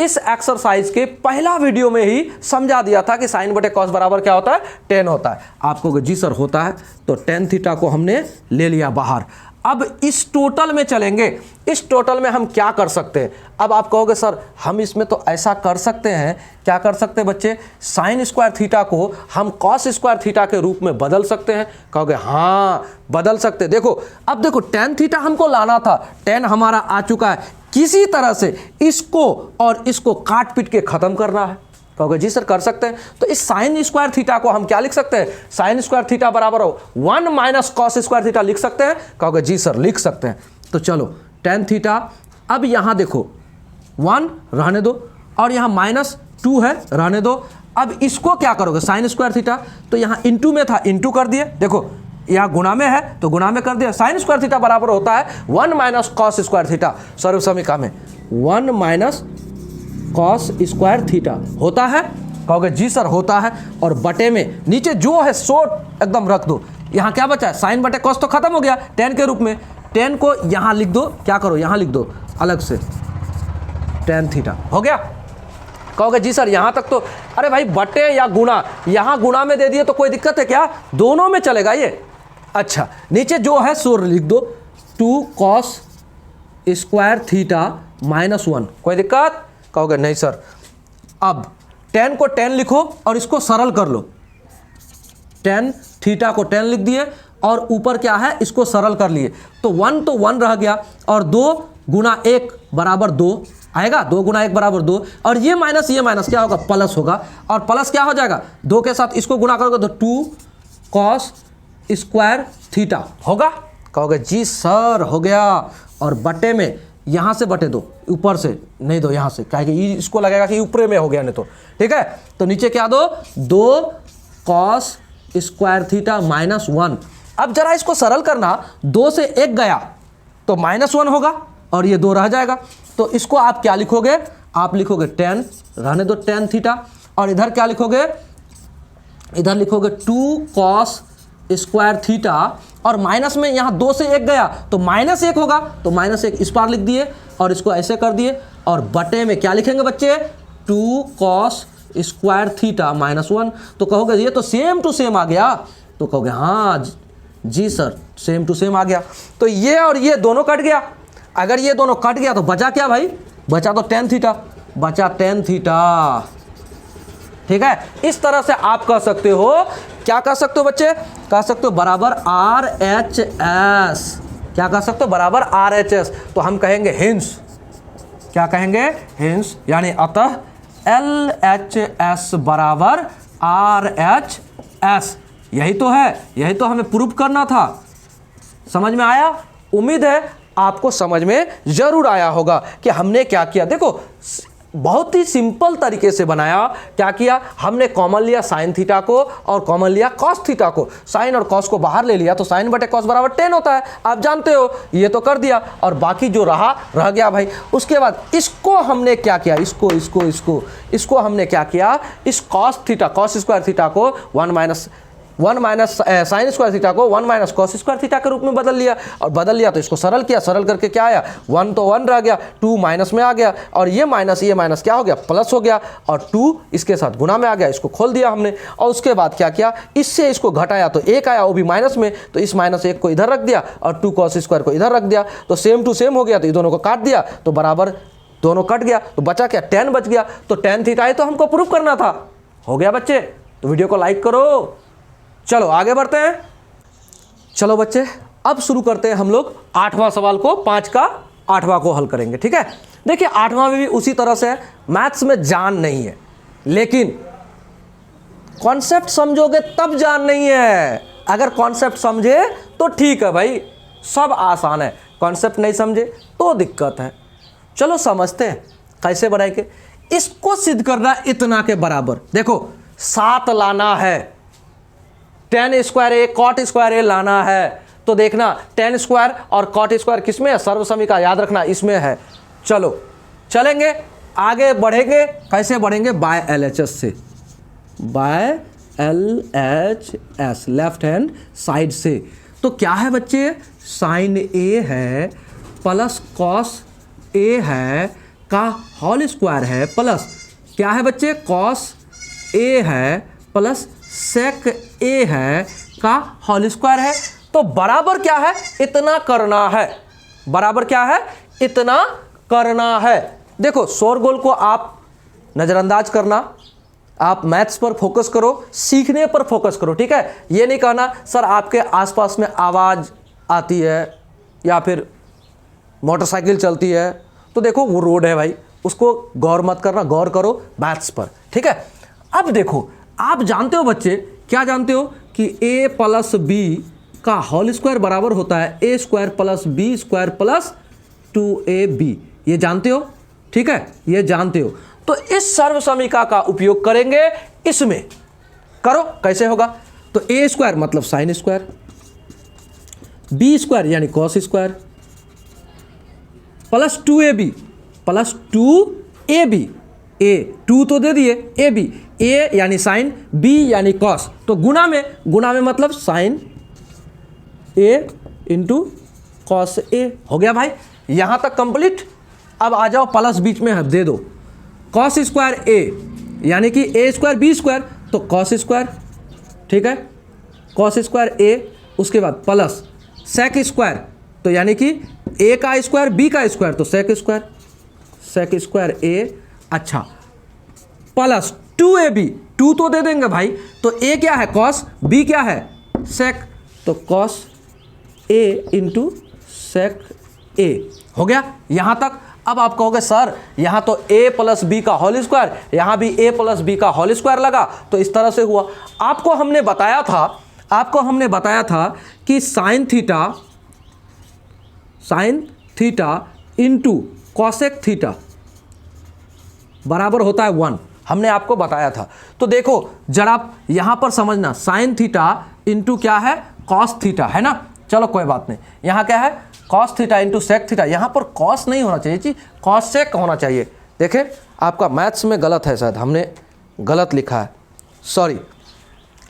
इस एक्सरसाइज के पहला वीडियो में ही समझा दिया था कि साइन बटे कॉस बराबर क्या होता है, tan होता है। आपको जी सर होता है, तो tan थीटा को हमने ले लिया बाहर। अब इस टोटल में चलेंगे, इस टोटल में हम क्या कर सकते हैं। अब आप कहोगे सर हम इसमें तो ऐसा कर सकते हैं, क्या कर सकते हैं बच्चे, साइन स्क्वायर थीटा को हम कॉस स्क्वायर थीटा के रूप में बदल सकते हैं। कहोगे हाँ बदल सकते हैं। देखो अब देखो tan थीटा हमको लाना था, tan हमारा आ चुका है, किसी तरह से इसको और इसको काट पीट के खत्म करना है। कहोगे जी सर कर सकते हैं, तो इस साइन स्क्वायर थीटा को हम क्या लिख सकते हैं, साइन स्क्वायर थीटा बराबर हो 1 माइनस कॉस स्क्वायर थीटा लिख सकते हैं। कहोगे जी सर लिख सकते हैं। तो चलो tan थीटा, अब यहाँ देखो 1 रहने दो और यहाँ -2 है रहने दो। अब इसको क्या करोगे, साइन स्क्वायर थीटा, तो यहाँ इंटू में था इंटू कर दिए, देखो यहाँ गुणा में है तो गुणा में कर दिया। साइन स्क्वायर थीटा बराबर होता है 1 माइनस कॉस स्क्वायर थीटा, सर्व समीकरण में 1 माइनस कॉस स्क्वायर थीटा होता है। कहोगे जी सर होता है, और बटे में नीचे जो है शॉर्ट एकदम रख दो। यहाँ क्या बचा है, साइन बटे कॉस तो खत्म हो गया tan के रूप में, tan को यहाँ लिख दो, क्या करो यहाँ लिख दो अलग से tan थीटा, हो गया। कहोगे जी सर यहाँ तक तो, अरे भाई बटे या गुणा, यहाँ गुणा में दे दिए तो कोई दिक्कत है क्या, दोनों में चलेगा ये। अच्छा नीचे जो है सो लिख दो 2 कॉस स्क्वायर थीटा -1, कोई दिक्कत। कहोगे नहीं सर, अब tan को tan लिखो और इसको सरल कर लो, tan थीटा को tan लिख दिए और ऊपर क्या है इसको सरल कर लिए, तो 1 तो 1 रह गया और 2 गुणा 1 बराबर 2 आएगा, 2 गुणा 1 बराबर 2, और ये माइनस क्या होगा, प्लस होगा, और प्लस क्या हो जाएगा 2 के साथ इसको गुणा करोगे तो 2 कॉस स्क्वायर थीटा होगा। कहोगे जी सर हो गया, और बटे में यहाँ से बटे दो, ऊपर से नहीं दो, यहाँ से, कहेंगे इसको लगेगा कि ऊपर में हो गया नहीं तो, ठीक है। तो नीचे क्या दो 2 कॉस स्क्वायर थीटा -1। अब जरा इसको सरल करना, 2 से 1 गया तो -1 होगा और ये 2 रह जाएगा, तो इसको आप क्या लिखोगे, आप लिखोगे tan, रहने दो tan थीटा, और इधर क्या लिखोगे, इधर लिखोगे 2 कॉस स्क्वायर थीटा, और माइनस में यहाँ 2 से 1 गया तो -1 होगा, तो -1 इस पार लिख दिए और इसको ऐसे कर दिए, और बटे में क्या लिखेंगे बच्चे 2 कॉस स्क्वायर थीटा -1। तो कहोगे ये तो सेम टू सेम आ गया, तो कहोगे हाँ जी सर सेम टू सेम आ गया। तो ये और ये दोनों कट गया, अगर ये दोनों कट गया तो बचा क्या भाई, बचा तो tan थीटा, बचा tan थीटा, ठीक है। इस तरह से आप कह सकते हो, क्या कह सकते हो बच्चे, कह सकते हो बराबर RHS, क्या कह सकते हो बराबर RHS। तो हम कहेंगे हिंस, क्या कहेंगे हिंस, यानी अतः LHS बराबर RHS, यही तो है, यही तो हमें प्रूव करना था। समझ में आया, उम्मीद है आपको समझ में जरूर आया होगा कि हमने क्या किया। देखो बहुत ही सिंपल तरीके से बनाया, क्या किया हमने, कॉमन लिया साइन थीटा को और कॉमन लिया कॉस थीटा को, साइन और कॉस को बाहर ले लिया तो साइन बटे कॉस बराबर tan होता है, आप जानते हो, ये तो कर दिया, और बाकी जो रह गया भाई। उसके बाद इसको हमने क्या किया, इसको हमने क्या किया, इस cos theta cos square theta को 1 माइनस साइन स्क्वायर थीटा को 1 माइनस कॉस स्क्वायर थीटा के रूप में बदल लिया, और बदल लिया तो इसको सरल किया, सरल करके क्या आया 1 तो 1 रह गया, 2 माइनस में आ गया, और ये माइनस क्या हो गया प्लस हो गया, और 2 इसके साथ गुना में आ गया, इसको खोल दिया हमने। और उसके बाद क्या किया, इससे इसको घटाया तो 1 आया, वो भी माइनस में, तो इस -1 को इधर रख दिया और 2 कॉस स्क्वायर को इधर रख दिया, तो सेम टू सेम हो गया, तो ये दोनों को काट दिया तो बराबर दोनों कट गया, तो बचा क्या tan बच गया। तो tan थीटा तो हमको प्रूफ करना था, हो गया बच्चे। तो वीडियो को लाइक करो, चलो आगे बढ़ते हैं। चलो बच्चे अब शुरू करते हैं हम लोग 8वां सवाल को, 5 का 8वां को हल करेंगे, ठीक है। देखिए 8वां में भी उसी तरह से मैथ्स में जान नहीं है, लेकिन कॉन्सेप्ट समझोगे तब जान नहीं है। अगर कॉन्सेप्ट समझे तो ठीक है भाई, सब आसान है, कॉन्सेप्ट नहीं समझे तो दिक्कत है। चलो समझते हैं कैसे बनाएंगे। इसको सिद्ध करना इतना के बराबर, देखो 7 लाना है, tan स्क्वायर ए cot स्क्वायर ए लाना है, तो देखना tan स्क्वायर और cot स्क्वायर किसमें है, सर्वसमीका, याद रखना इसमें है। चलो चलेंगे आगे बढ़ेंगे, कैसे बढ़ेंगे, बाय LHS से, by LHS left hand side से। तो क्या है बच्चे, साइन ए है प्लस कॉस ए है का होल स्क्वायर है, प्लस क्या है बच्चे, कॉस ए है प्लस सेक ए है का होल स्क्वायर है। तो बराबर क्या है, इतना करना है, बराबर क्या है, इतना करना है। देखो शोरगोल को आप नज़रअंदाज करना, आप मैथ्स पर फोकस करो, सीखने पर फोकस करो, ठीक है। ये नहीं कहना सर आपके आसपास में आवाज़ आती है या फिर मोटरसाइकिल चलती है, तो देखो वो रोड है भाई, उसको गौर मत करना, गौर करो मैथ्स पर, ठीक है। अब देखो आप जानते हो बच्चे, क्या जानते हो कि a प्लस बी का होल स्क्वायर बराबर होता है a square plus B square plus 2ab, ये जानते हो, ठीक है, ये जानते हो। तो इस सर्वसमीका का उपयोग करेंगे, इसमें करो कैसे होगा, तो a स्क्वायर मतलब साइन स्क्वायर, बी स्क्वायर यानी cos square plus 2ab plus 2ab, a 2 तो दे दिए, ab a यानी साइन, b यानी कॉस, तो गुना में मतलब sine a into cos a हो गया भाई, यहां तक कंप्लीट। अब आ जाओ प्लस बीच में दे दो, कॉस स्क्वायर a यानी कि a स्क्वायर b स्क्वायर, तो कॉस स्क्वायर, ठीक है, कॉस स्क्वायर a, उसके बाद प्लस सेक स्क्वायर, तो यानी कि a का स्क्वायर b का स्क्वायर, तो सेक स्क्वायर a, अच्छा, प्लस 2ab, 2 तो दे देंगे भाई, तो a क्या है कॉस, b क्या है सेक, तो cos a into sec a हो गया यहां तक। अब आप कहोगे सर यहाँ तो a प्लस बी का होल स्क्वायर, यहाँ भी a प्लस बी का होल स्क्वायर लगा, तो इस तरह से हुआ। आपको हमने बताया था कि sign theta into cosec theta बराबर होता है 1, हमने आपको बताया था। तो देखो जरा यहाँ पर समझना, साइन थीटा इंटू क्या है, कॉस थीटा है ना, चलो कोई बात नहीं, यहाँ क्या है cos theta into sec theta, यहाँ पर कॉस नहीं होना चाहिए जी, कॉस सेक होना चाहिए। देखें आपका मैथ्स में गलत है, शायद हमने गलत लिखा है, सॉरी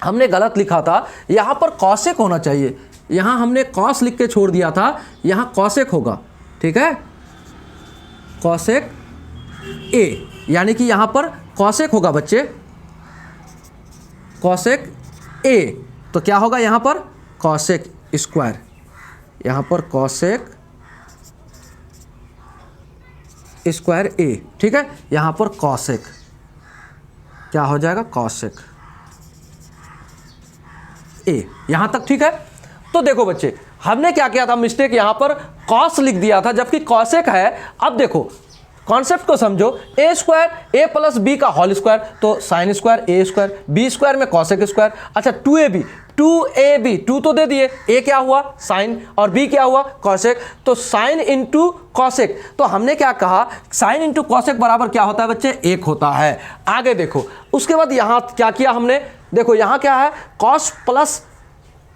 हमने गलत लिखा था, यहाँ पर कॉसेक होना चाहिए, यहाँ हमने कॉस लिख के छोड़ दिया था, यहाँ कॉसेक होगा, ठीक है, कॉसेक ए, यानी कि यहाँ पर कॉसेक होगा बच्चे, कॉसेक ए, तो क्या होगा यहाँ पर कॉसेक स्क्वायर, यहाँ पर कॉसेक स्क्वायर ए, ठीक है, यहाँ पर कॉसेक क्या हो जाएगा, कॉसेक ए, यहाँ तक ठीक है। तो देखो बच्चे हमने क्या किया था, मिस्टेक यहाँ पर कॉस लिख दिया था जबकि कॉसेक है। अब देखो कॉन्सेप्ट को समझो, ए स्क्वायर ए प्लस बी का होल स्क्वायर, तो साइन स्क्वायर ए स्क्वायर, बी स्क्वायर में कॉसेक स्क्वायर, अच्छा 2ab 2 तो दे दिए, ए क्या हुआ साइन और बी क्या हुआ कॉसेक, तो साइन इंटू कॉसेक, तो हमने क्या कहा साइन इंटू कॉसेक बराबर क्या होता है बच्चे, 1 होता है। आगे देखो उसके बाद यहाँ क्या किया हमने, देखो यहाँ क्या है कॉस प्लस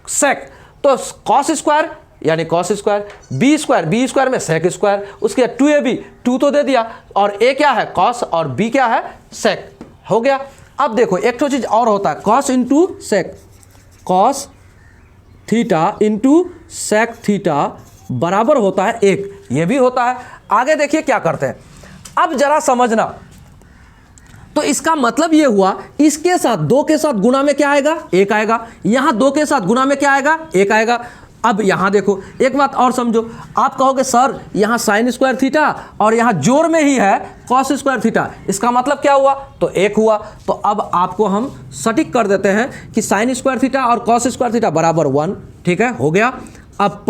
सेक, तो कॉस स्क्वायर यानी कॉस स्क्वायर, बी स्क्वायर में सेक स्क्वायर, उसके बाद 2ab 2 तो दे दिया, और ए क्या है कॉस और बी क्या है सेक, हो गया। अब देखो एक तो चीज़ और होता है, cos into sec, cos theta into sec theta बराबर होता है 1, ये भी होता है। आगे देखिए क्या करते हैं, अब जरा समझना, तो इसका मतलब ये हुआ इसके साथ 2 के साथ गुना में क्या आएगा 1 आएगा, यहाँ 2 के साथ गुना में क्या आएगा 1 आएगा। अब यहाँ देखो एक बात और समझो, आप कहोगे सर यहाँ साइन स्क्वायर थीटा और यहाँ जोड़ में ही है कॉस स्क्वायर थीटा, इसका मतलब क्या हुआ, तो 1 हुआ। तो अब आपको हम सटीक कर देते हैं कि साइन स्क्वायर थीटा और कॉस स्क्वायर थीटा बराबर 1, ठीक है, हो गया। अब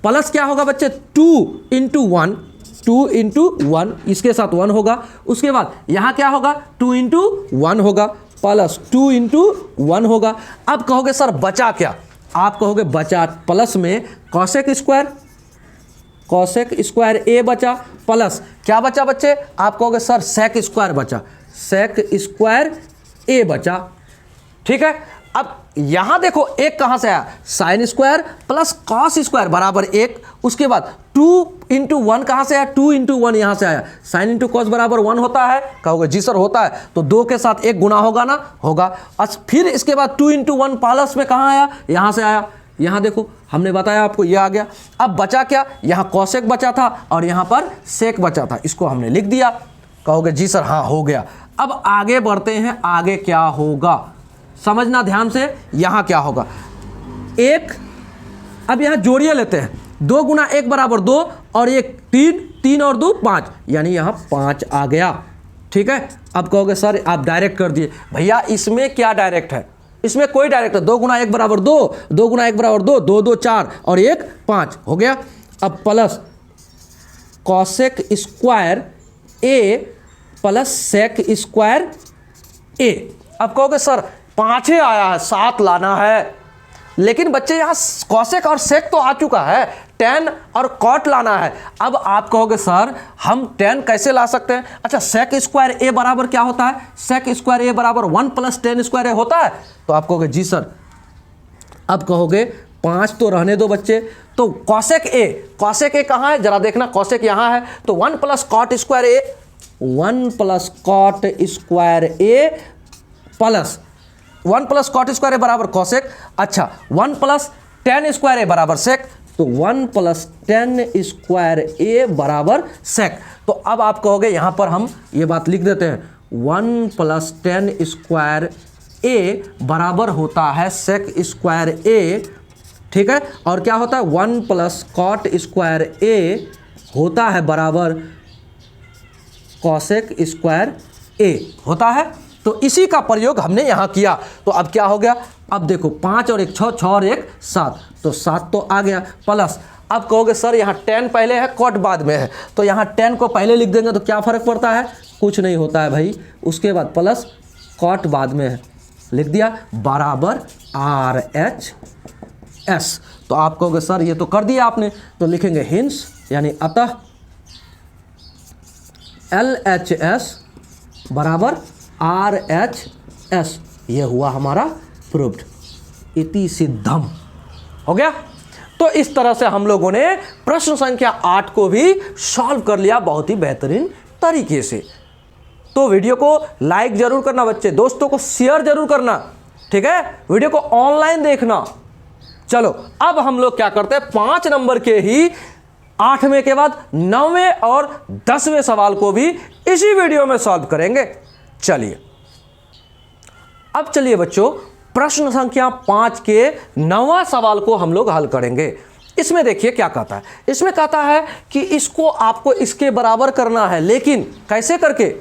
प्लस क्या होगा बच्चे, 2 इंटू 1, 2 इंटू 1, इसके साथ 1 होगा। उसके बाद यहाँ क्या होगा 2 इंटू 1 होगा प्लस 2 इंटू 1 होगा। अब कहोगे सर बचा क्या, आप कहोगे बचा प्लस में कॉसेक स्क्वायर ए बचा प्लस क्या बचा बच्चे, आप कहोगे सर सेक स्क्वायर बचा, सेक स्क्वायर ए बचा। ठीक है, अब यहां देखो एक कहां से आया, sine square plus cos square बराबर 1। उसके बाद 2 इंटू 1 कहां से आया, 2 इंटू 1 यहां से आया, साइन इंटू कॉस बराबर 1 होता है, कहोगे जी सर होता है, तो 2 के साथ 1 गुना होगा ना, होगा। फिर इसके बाद 2 इंटू 1 प्लस में कहां आया, यहां से आया, यहां देखो हमने बताया आपको ये आ गया। अब बचा क्या, यहां कॉसेक बचा था और यहां पर सेक बचा था, इसको हमने लिख दिया, कहोगे जी सर हाँ हो गया। अब आगे बढ़ते हैं, आगे क्या होगा समझना ध्यान से, यहां क्या होगा एक, अब यहां जोड़िए लेते हैं, 2 गुना 1 बराबर 2 और 1 3, 3 और 2 5, यानी यहां 5 आ गया। ठीक है, अब कहोगे सर आप डायरेक्ट कर दिए, भैया इसमें क्या डायरेक्ट है, इसमें कोई डायरेक्ट है, 2 गुना 1 बराबर 2, 2 गुना 1 बराबर 2, 2 2 4 और 1 5 हो गया। अब प्लस कॉसेक स्क्वायर ए प्लस सेक स्क्वायर ए। अब कहोगे सर 5 ही आया है, 7 लाना है, लेकिन बच्चे यहाँ कॉसेक और सेक तो आ चुका है, टेन और कॉट लाना है। अब आप कहोगे सर हम टेन कैसे ला सकते हैं, अच्छा सेक स्क्वायर ए बराबर क्या होता है, सेक स्क्वायर ए बराबर 1 प्लस टेन स्क्वायर ए होता है, तो आप कहोगे जी सर। अब कहोगे 5 तो रहने दो बच्चे, तो कॉसेक ए कहाँ है जरा देखना, कॉसेक यहाँ है, तो 1 प्लस कॉट स्क्वायर ए, 1 प्लस कॉट स्क्वायर ए प्लस 1 प्लस कॉट स्क्वायर ए बराबर कॉसेक, अच्छा 1 प्लस टेन स्क्वायर ए बराबर सेक, तो 1 प्लस टेन स्क्वायर ए बराबर सेक। तो अब आप कहोगे यहां पर हम ये बात लिख देते हैं, 1 प्लस टेन स्क्वायर ए बराबर होता है सेक स्क्वायर ए। ठीक है, और क्या होता है 1 प्लस कॉट स्क्वायर ए होता है बराबर कॉसेक स्क्वायर ए होता है। तो इसी का प्रयोग हमने यहाँ किया, तो अब क्या हो गया, अब देखो 5 और 1 6, 6 और 1 7, तो 7 तो आ गया प्लस। अब कहोगे सर यहाँ 10 पहले है कॉट बाद में है, तो यहाँ 10 को पहले लिख देंगे तो क्या फ़र्क पड़ता है, कुछ नहीं होता है भाई। उसके बाद प्लस कॉट बाद में है, लिख दिया बराबर RHS। तो आप कहोगे सर ये तो कर दिया आपने, तो लिखेंगे हिंस यानी अतः LHS बराबर RHS, ये हुआ हमारा प्रूव्ड, इति सिद्धम हो गया। तो इस तरह से हम लोगों ने प्रश्न संख्या 8 को भी सॉल्व कर लिया बहुत ही बेहतरीन तरीके से। तो वीडियो को लाइक जरूर करना बच्चे, दोस्तों को शेयर जरूर करना, ठीक है, वीडियो को ऑनलाइन देखना। चलो अब हम लोग क्या करते हैं, 5 नंबर के ही 8वें के बाद 9वें और 10वें सवाल को भी इसी वीडियो में सॉल्व करेंगे। चलिए अब चलिए बच्चों, प्रश्न संख्या 5 के 9वां सवाल को हम लोग हल करेंगे। इसमें देखिए क्या कहता है, इसमें कहता है कि इसको आपको इसके बराबर करना है, लेकिन कैसे करके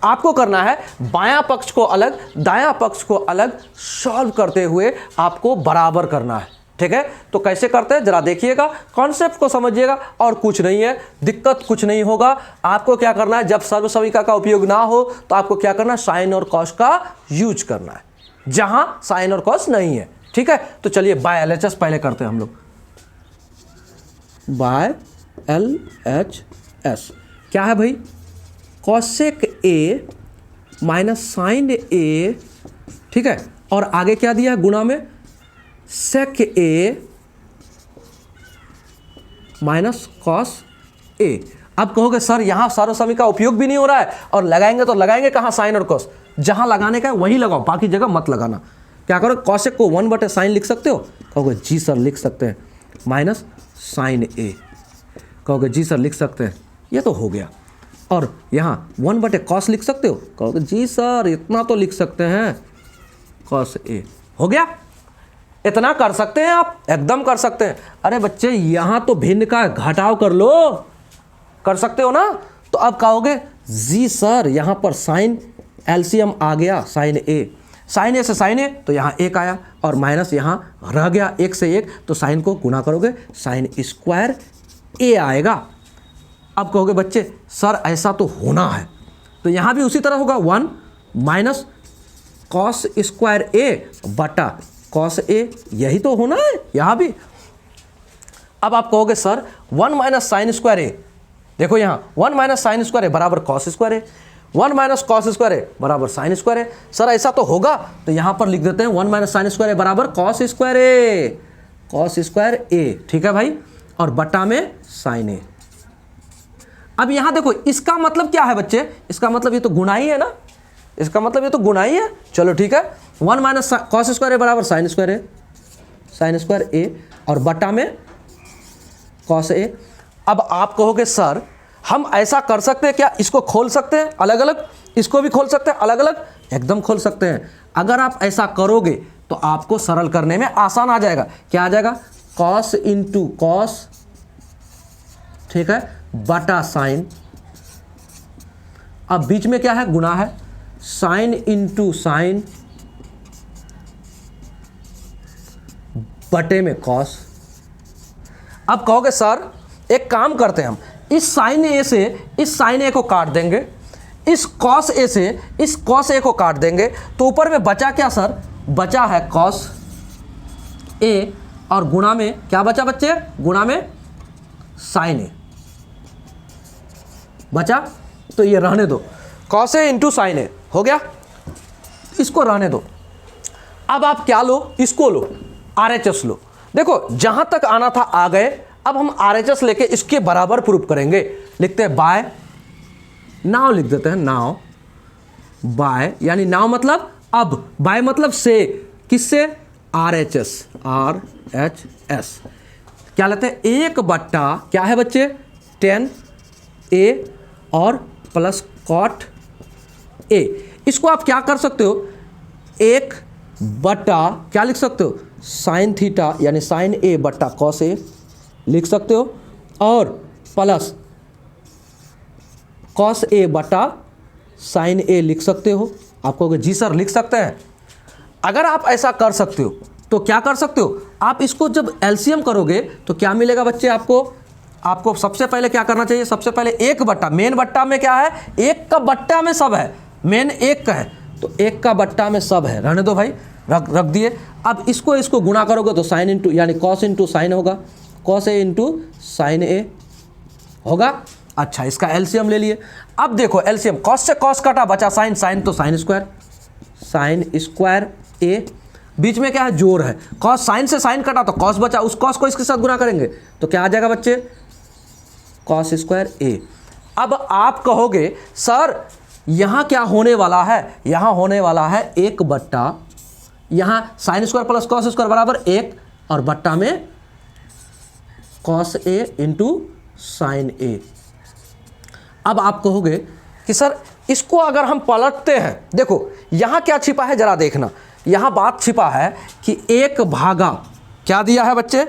आपको करना है, बायां पक्ष को अलग दायां पक्ष को अलग सॉल्व करते हुए आपको बराबर करना है। ठीक है, तो कैसे करते हैं जरा देखिएगा, कॉन्सेप्ट को समझिएगा और कुछ नहीं है, दिक्कत कुछ नहीं होगा। आपको क्या करना है, जब सर्वसमीका का उपयोग ना हो तो आपको क्या करना है, साइन और कॉस का यूज करना है, जहां साइन और कॉस नहीं है। ठीक है, तो चलिए बाय LHS पहले करते हैं हम लोग, बाय LHS क्या है भाई, cosec A minus sign a, ठीक है, और आगे क्या दिया है गुणा में, सेक ए माइनस कॉस ए। अब कहोगे सर यहाँ सर्वसमीका का उपयोग भी नहीं हो रहा है, और लगाएंगे तो लगाएंगे कहाँ, साइन और कॉस, जहाँ लगाने का है वहीं लगाओ, बाकी जगह मत लगाना। क्या करो, कॉसेक को 1/sin लिख सकते हो, कहोगे जी सर लिख सकते हैं, माइनस साइन ए, कहोगे जी सर लिख सकते हैं, ये तो हो गया। और यहाँ 1/cos लिख सकते हो, कहोगे जी सर इतना तो लिख सकते हैं, कॉस ए, हो गया। इतना कर सकते हैं आप, एकदम कर सकते हैं। अरे बच्चे यहाँ तो भिन्न का घटाव कर लो, कर सकते हो ना। तो अब कहोगे जी सर यहाँ पर साइन एलसीएम आ गया, साइन ए से साइन ए, तो यहाँ 1 आया, और माइनस यहाँ रह गया 1 से 1, तो साइन को गुना करोगे, साइन स्क्वायर ए आएगा। अब कहोगे बच्चे सर ऐसा तो होना है, तो यहाँ भी उसी तरह होगा 1 माइनस कॉस स्क्वायर ए बटा कॉस ए, यही तो होना है यहाँ भी। अब आप कहोगे सर 1 माइनस साइन स्क्वायर ए, देखो यहाँ 1 माइनस साइन स्क्वायर ए बराबर कॉस स्क्वायर ए, 1 माइनस कॉस स्क्वायर ए बराबर साइन स्क्वायर ए। सर ऐसा तो होगा, तो यहाँ पर लिख देते हैं 1 माइनस साइन स्क्वायर ए बराबर कॉस स्क्वायर ए, कॉस स्क्वायर ए, ठीक है भाई, और बटा में साइन ए। अब यहाँ देखो इसका मतलब क्या है बच्चे, इसका मतलब ये तो गुणा ही है ना, इसका मतलब ये तो गुणा ही है। चलो ठीक है, 1 माइनस कॉस स्क्वायर ए बराबर साइन स्क्वायर ए, साइन स्क्वायर ए और बटा में कॉस ए। अब आप कहोगे सर हम ऐसा कर सकते हैं क्या, इसको खोल सकते हैं अलग अलग, इसको भी खोल सकते हैं अलग अलग, एकदम खोल सकते हैं। अगर आप ऐसा करोगे तो आपको सरल करने में आसान आ जाएगा। क्या आ जाएगा, कॉस इंटू कॉस, ठीक है, बटा साइन, अब बीच में क्या है, गुणा है, साइन इंटू साइन बटे में कॉस। अब कहोगे सर एक काम करते हैं, हम इस साइन ए से इस साइन ए को काट देंगे, इस कॉस ए से इस कॉस ए को काट देंगे, तो ऊपर में बचा क्या सर, बचा है कॉस ए और गुणा में क्या बचा बच्चे, गुणा में साइन ए बचा। तो ये रहने दो, कॉस ए इंटू साइन ए हो गया, इसको रहने दो। अब आप क्या लो, इसको लो, RHS लो। देखो जहां तक आना था आ गए, अब हम RHS लेके इसके बराबर प्रूफ करेंगे। लिखते हैं बाय, नाउ लिख देते हैं, नाउ बाय, यानी नाउ मतलब अब, बाय मतलब से, किससे, RHS, RHS क्या लेते हैं, 1 बट्टा क्या है बच्चे, 10 ए और प्लस कॉट ए। इसको आप क्या कर सकते हो, 1 बट्टा क्या लिख सकते हो, साइन थीटा यानी साइन ए बट्टा कॉस ए लिख सकते हो, और प्लस कॉस ए बटा साइन ए लिख सकते हो। आप कहोगे जी सर लिख सकते हैं। अगर आप ऐसा कर सकते हो तो क्या कर सकते हो, आप इसको जब एलसीएम करोगे तो क्या मिलेगा बच्चे, आपको सबसे पहले क्या करना चाहिए, सबसे पहले 1 बट्टा, मेन बट्टा में क्या है, 1 का बट्टा में सब है, मेन 1 का है तो 1 का बट्टा में सब है, रहने दो भाई, रख दिए। अब इसको गुणा करोगे तो साइन इंटू यानी कॉस इंटू साइन होगा, कॉस ए इंटू साइन ए होगा। अच्छा इसका एलसीएम ले लिए। अब देखो एलसीएम, कॉस से कॉस कटा, बचा साइन, साइन तो साइन स्क्वायर, साइन स्क्वायर ए, बीच में क्या है, जोड़ है, कॉस, साइन से साइन कटा तो कॉस बचा, उस कॉस को इसके साथ गुणा करेंगे तो क्या आ जाएगा बच्चे, कॉस स्क्वायर ए। अब आप कहोगे सर यहाँ क्या होने वाला है, यहाँ होने वाला है 1 बट्टा, यहाँ sine square plus cos square बराबर 1 और बट्टा में कॉस ए इंटू साइन ए। अब आप कहोगे कि सर इसको अगर हम पलटते हैं, देखो यहाँ क्या छिपा है जरा देखना, यहाँ बात छिपा है कि 1 भागा क्या दिया है बच्चे,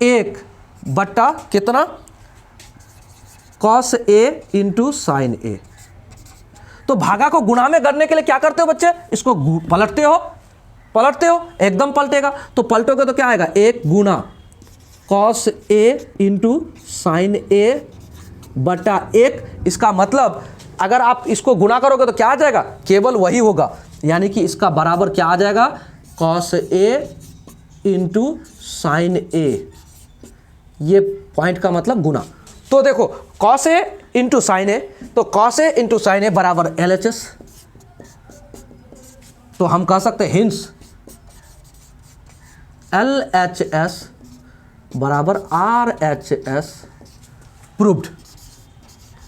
1 बट्टा कितना, कॉस ए इंटू साइन ए। तो भागा को गुणा में करने के लिए क्या करते हो बच्चे, इसको पलटते हो, एकदम पलटेगा। तो पलटोगे तो क्या आएगा, 1 गुना कॉस ए इंटू साइन ए बटा 1। इसका मतलब अगर आप इसको गुणा करोगे तो क्या आ जाएगा, केवल वही होगा, यानी कि इसका बराबर क्या आ जाएगा, कॉस ए इंटू साइन ए। ये पॉइंट का मतलब गुना। तो देखो कॉस ए इंटू साइन ए, तो कॉस ए इंटू साइन ए बराबर LHS। तो हम कह सकते हैं हिंस LHS बराबर RHS, प्रूव्ड,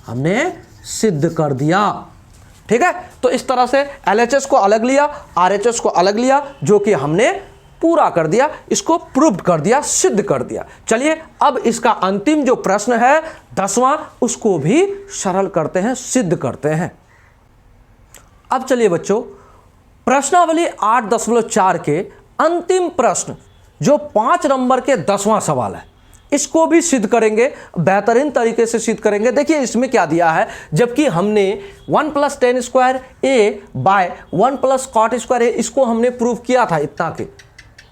हमने सिद्ध कर दिया। ठीक है, तो इस तरह से LHS को अलग लिया, RHS को अलग लिया, जो कि हमने पूरा कर दिया, इसको प्रूव्ड कर दिया, सिद्ध कर दिया। चलिए अब इसका अंतिम जो प्रश्न है 10वां, उसको भी सरल करते हैं, सिद्ध करते हैं। अब चलिए बच्चों, प्रश्नावली 8.4 के अंतिम प्रश्न जो 5 नंबर के 10वां सवाल है, इसको भी सिद्ध करेंगे, बेहतरीन तरीके से सिद्ध करेंगे। देखिए इसमें क्या दिया है, जबकि हमने 1 + tan स्क्वायर ए बाय 1 + cot स्क्वायर ए, इसको हमने प्रूव किया था इतना के,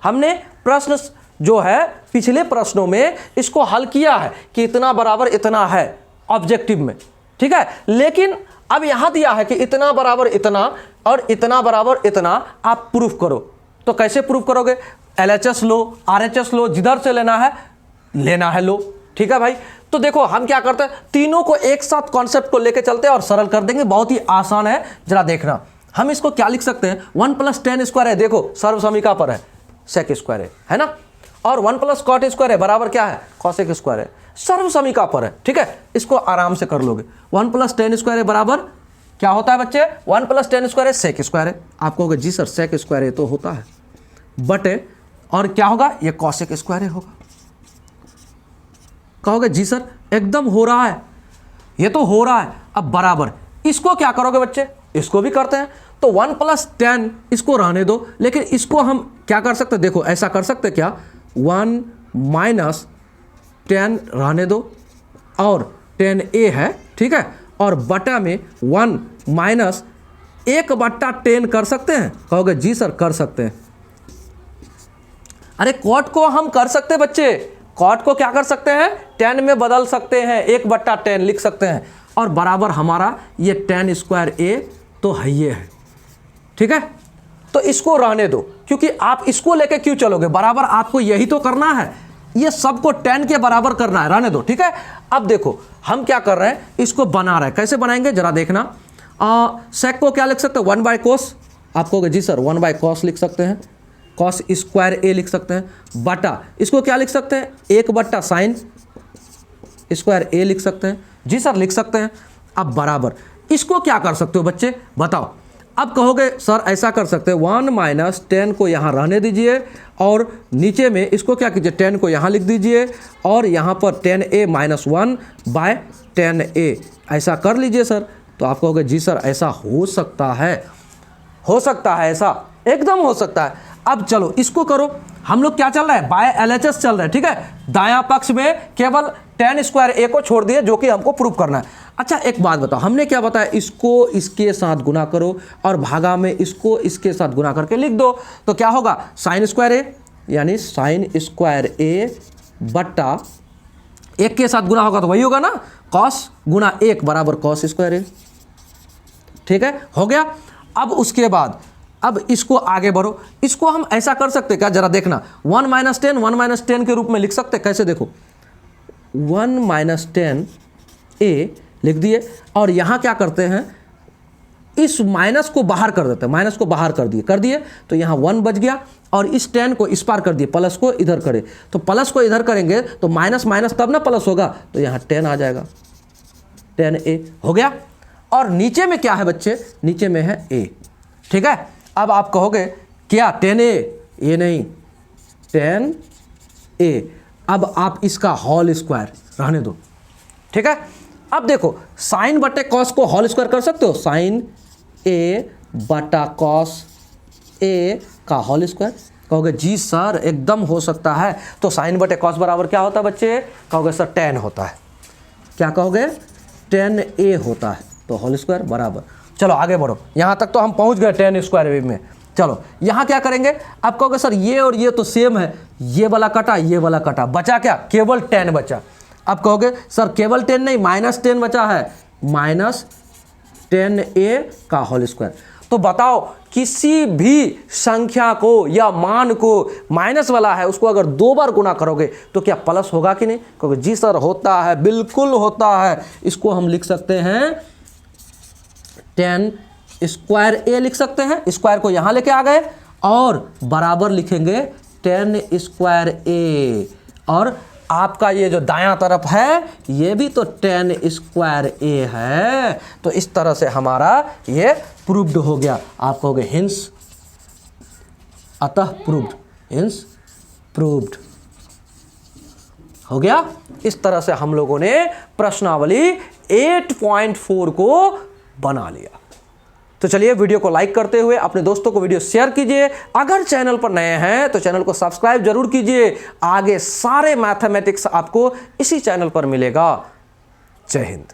हमने प्रश्न जो है पिछले प्रश्नों में इसको हल किया है कि इतना बराबर इतना है, ऑब्जेक्टिव में, ठीक है। लेकिन अब यहां दिया है कि इतना बराबर इतना और इतना बराबर इतना, आप प्रूफ करो। तो कैसे प्रूफ करोगे? LHS लो, RHS लो, जिधर से लेना है लो, ठीक है भाई। तो देखो हम क्या करते हैं, तीनों को एक साथ कॉन्सेप्ट को लेके चलते हैं और सरल कर देंगे, बहुत ही आसान है, जरा देखना। हम इसको क्या लिख सकते हैं, 1 + tan स्क्वायर है, देखो सर्वसमीका पर है, सेक स्क्वायर है ना, और 1 + cot स्क्वायर है बराबर क्या है, कॉसेक स्क्वायर है, सर्वसमीका पर है, ठीक है। इसको आराम से कर लोगे। 1 + tan स्क्वायर है बराबर क्या होता है बच्चे, 1 + tan स्क्वायर है सेक स्क्वायर है। आप कहोगे जी सर सेक स्क्वायर है तो होता है, बटे और क्या होगा, ये कॉसेक स्क्वायर है होगा। कहोगे जी सर एकदम हो रहा है, ये तो हो रहा है। अब बराबर इसको क्या करोगे बच्चे, इसको भी करते हैं। तो 1 + tan इसको रहने दो, लेकिन इसको हम क्या कर सकते हैं, देखो ऐसा कर सकते हैं क्या, 1 - tan रहने दो और tan a है, ठीक है, और बटा में 1 - 1/10 कर सकते हैं। कहोगे जी सर कर सकते हैं। अरे कॉट को हम कर सकते हैं बच्चे, कॉट को क्या कर सकते हैं, tan में बदल सकते हैं, 1/10 लिख सकते हैं, और बराबर हमारा ये tan स्क्वायर a तो है, ये है, ठीक है। तो इसको रहने दो, क्योंकि आप इसको लेके क्यों चलोगे, बराबर आपको यही तो करना है, ये सबको tan के बराबर करना है, रहने दो, ठीक है। अब देखो हम क्या कर रहे हैं, इसको बना रहे हैं, कैसे बनाएंगे जरा देखना। सेक को क्या लिख सकते हैं, 1/cos, आप कहोगे जी सर 1/cos लिख सकते हैं, cos स्क्वायर a लिख सकते हैं, बटा इसको क्या लिख सकते हैं, 1/sin स्क्वायर a लिख सकते हैं, जी सर लिख सकते हैं। अब बराबर इसको क्या कर सकते हो बच्चे बताओ। अब कहोगे सर ऐसा कर सकते हैं, 1 - tan को यहाँ रहने दीजिए और नीचे में इसको क्या कीजिए, tan को यहाँ लिख दीजिए और यहाँ पर tan a - 1/tan a ऐसा कर लीजिए सर। तो आप कहोगे जी सर ऐसा हो सकता है, हो सकता है, ऐसा एकदम हो सकता है। अब चलो इसको करो, हम लोग क्या चल रहा है, बाय LHS चल रहा है, ठीक है। दायां पक्ष में केवल tan स्क्वायर a को छोड़ दिए, जो कि हमको प्रूव करना है। अच्छा एक बात बताओ, हमने क्या बताया, इसको इसके साथ गुना करो और भागा में इसको इसके साथ गुना करके लिख दो। तो क्या होगा, sin स्क्वायर a यानी sin स्क्वायर a बट्टा 1 के साथ गुना होगा तो वही होगा ना, cos गुना 1 बराबर cos स्क्वायर a, ठीक है, हो गया। अब उसके बाद अब इसको आगे बढ़ो, इसको हम ऐसा कर सकते क्या, जरा देखना, 1 - tan 1 - tan के रूप में लिख सकते, कैसे देखो, 1 - tan a लिख दिए और यहाँ क्या करते हैं, इस माइनस को बाहर कर देते हैं, माइनस को बाहर कर दिए तो यहाँ 1 बच गया और इस tan को इस पार कर दिए, प्लस को इधर करें, तो प्लस को इधर करेंगे तो माइनस माइनस तब ना प्लस होगा, तो यहाँ tan आ जाएगा, tan a हो गया। और नीचे में क्या है बच्चे, नीचे में है a, ठीक है। अब आप कहोगे क्या tan a, ये नहीं tan a, अब आप इसका होल स्क्वायर रहने दो, ठीक है। अब देखो साइन बटे कॉस को होल स्क्वायर कर सकते हो, साइन a बटा कॉस a का होल स्क्वायर। कहोगे जी सर एकदम हो सकता है, तो साइन बटे कॉस बराबर क्या होता है बच्चे, कहोगे सर tan होता है, क्या कहोगे, tan a होता है, तो होल स्क्वायर बराबर। चलो आगे बढ़ो, यहाँ तक तो हम पहुँच गए tan स्क्वायर में। चलो यहाँ क्या करेंगे, आप कहोगे सर ये और ये तो सेम है, ये वाला कटा ये वाला कटा, बचा क्या, केवल tan बचा। अब कहोगे सर केवल tan नहीं, -10 बचा है, -10 a का होल स्क्वायर। तो बताओ किसी भी संख्या को या मान को माइनस वाला है उसको अगर 2 बार गुना करोगे तो क्या प्लस होगा कि नहीं, कहोगे जी सर होता है, बिल्कुल होता है। इसको हम लिख सकते हैं tan स्क्वायर a लिख सकते हैं, स्क्वायर को यहाँ लेके आ गए और बराबर लिखेंगे tan स्क्वायर a, और आपका ये जो दायां तरफ है ये भी तो tan स्क्वायर a है। तो इस तरह से हमारा ये प्रूव्ड हो गया। आप कहोगे हिंस अतः प्रूव्ड, हिंस प्रूव्ड हो गया। इस तरह से हम लोगों ने प्रश्नावली 8.4 को बना लिया। तो चलिए वीडियो को लाइक करते हुए अपने दोस्तों को वीडियो शेयर कीजिए। अगर चैनल पर नए हैं तो चैनल को सब्सक्राइब जरूर कीजिए। आगे सारे मैथमेटिक्स आपको इसी चैनल पर मिलेगा। जय हिंद।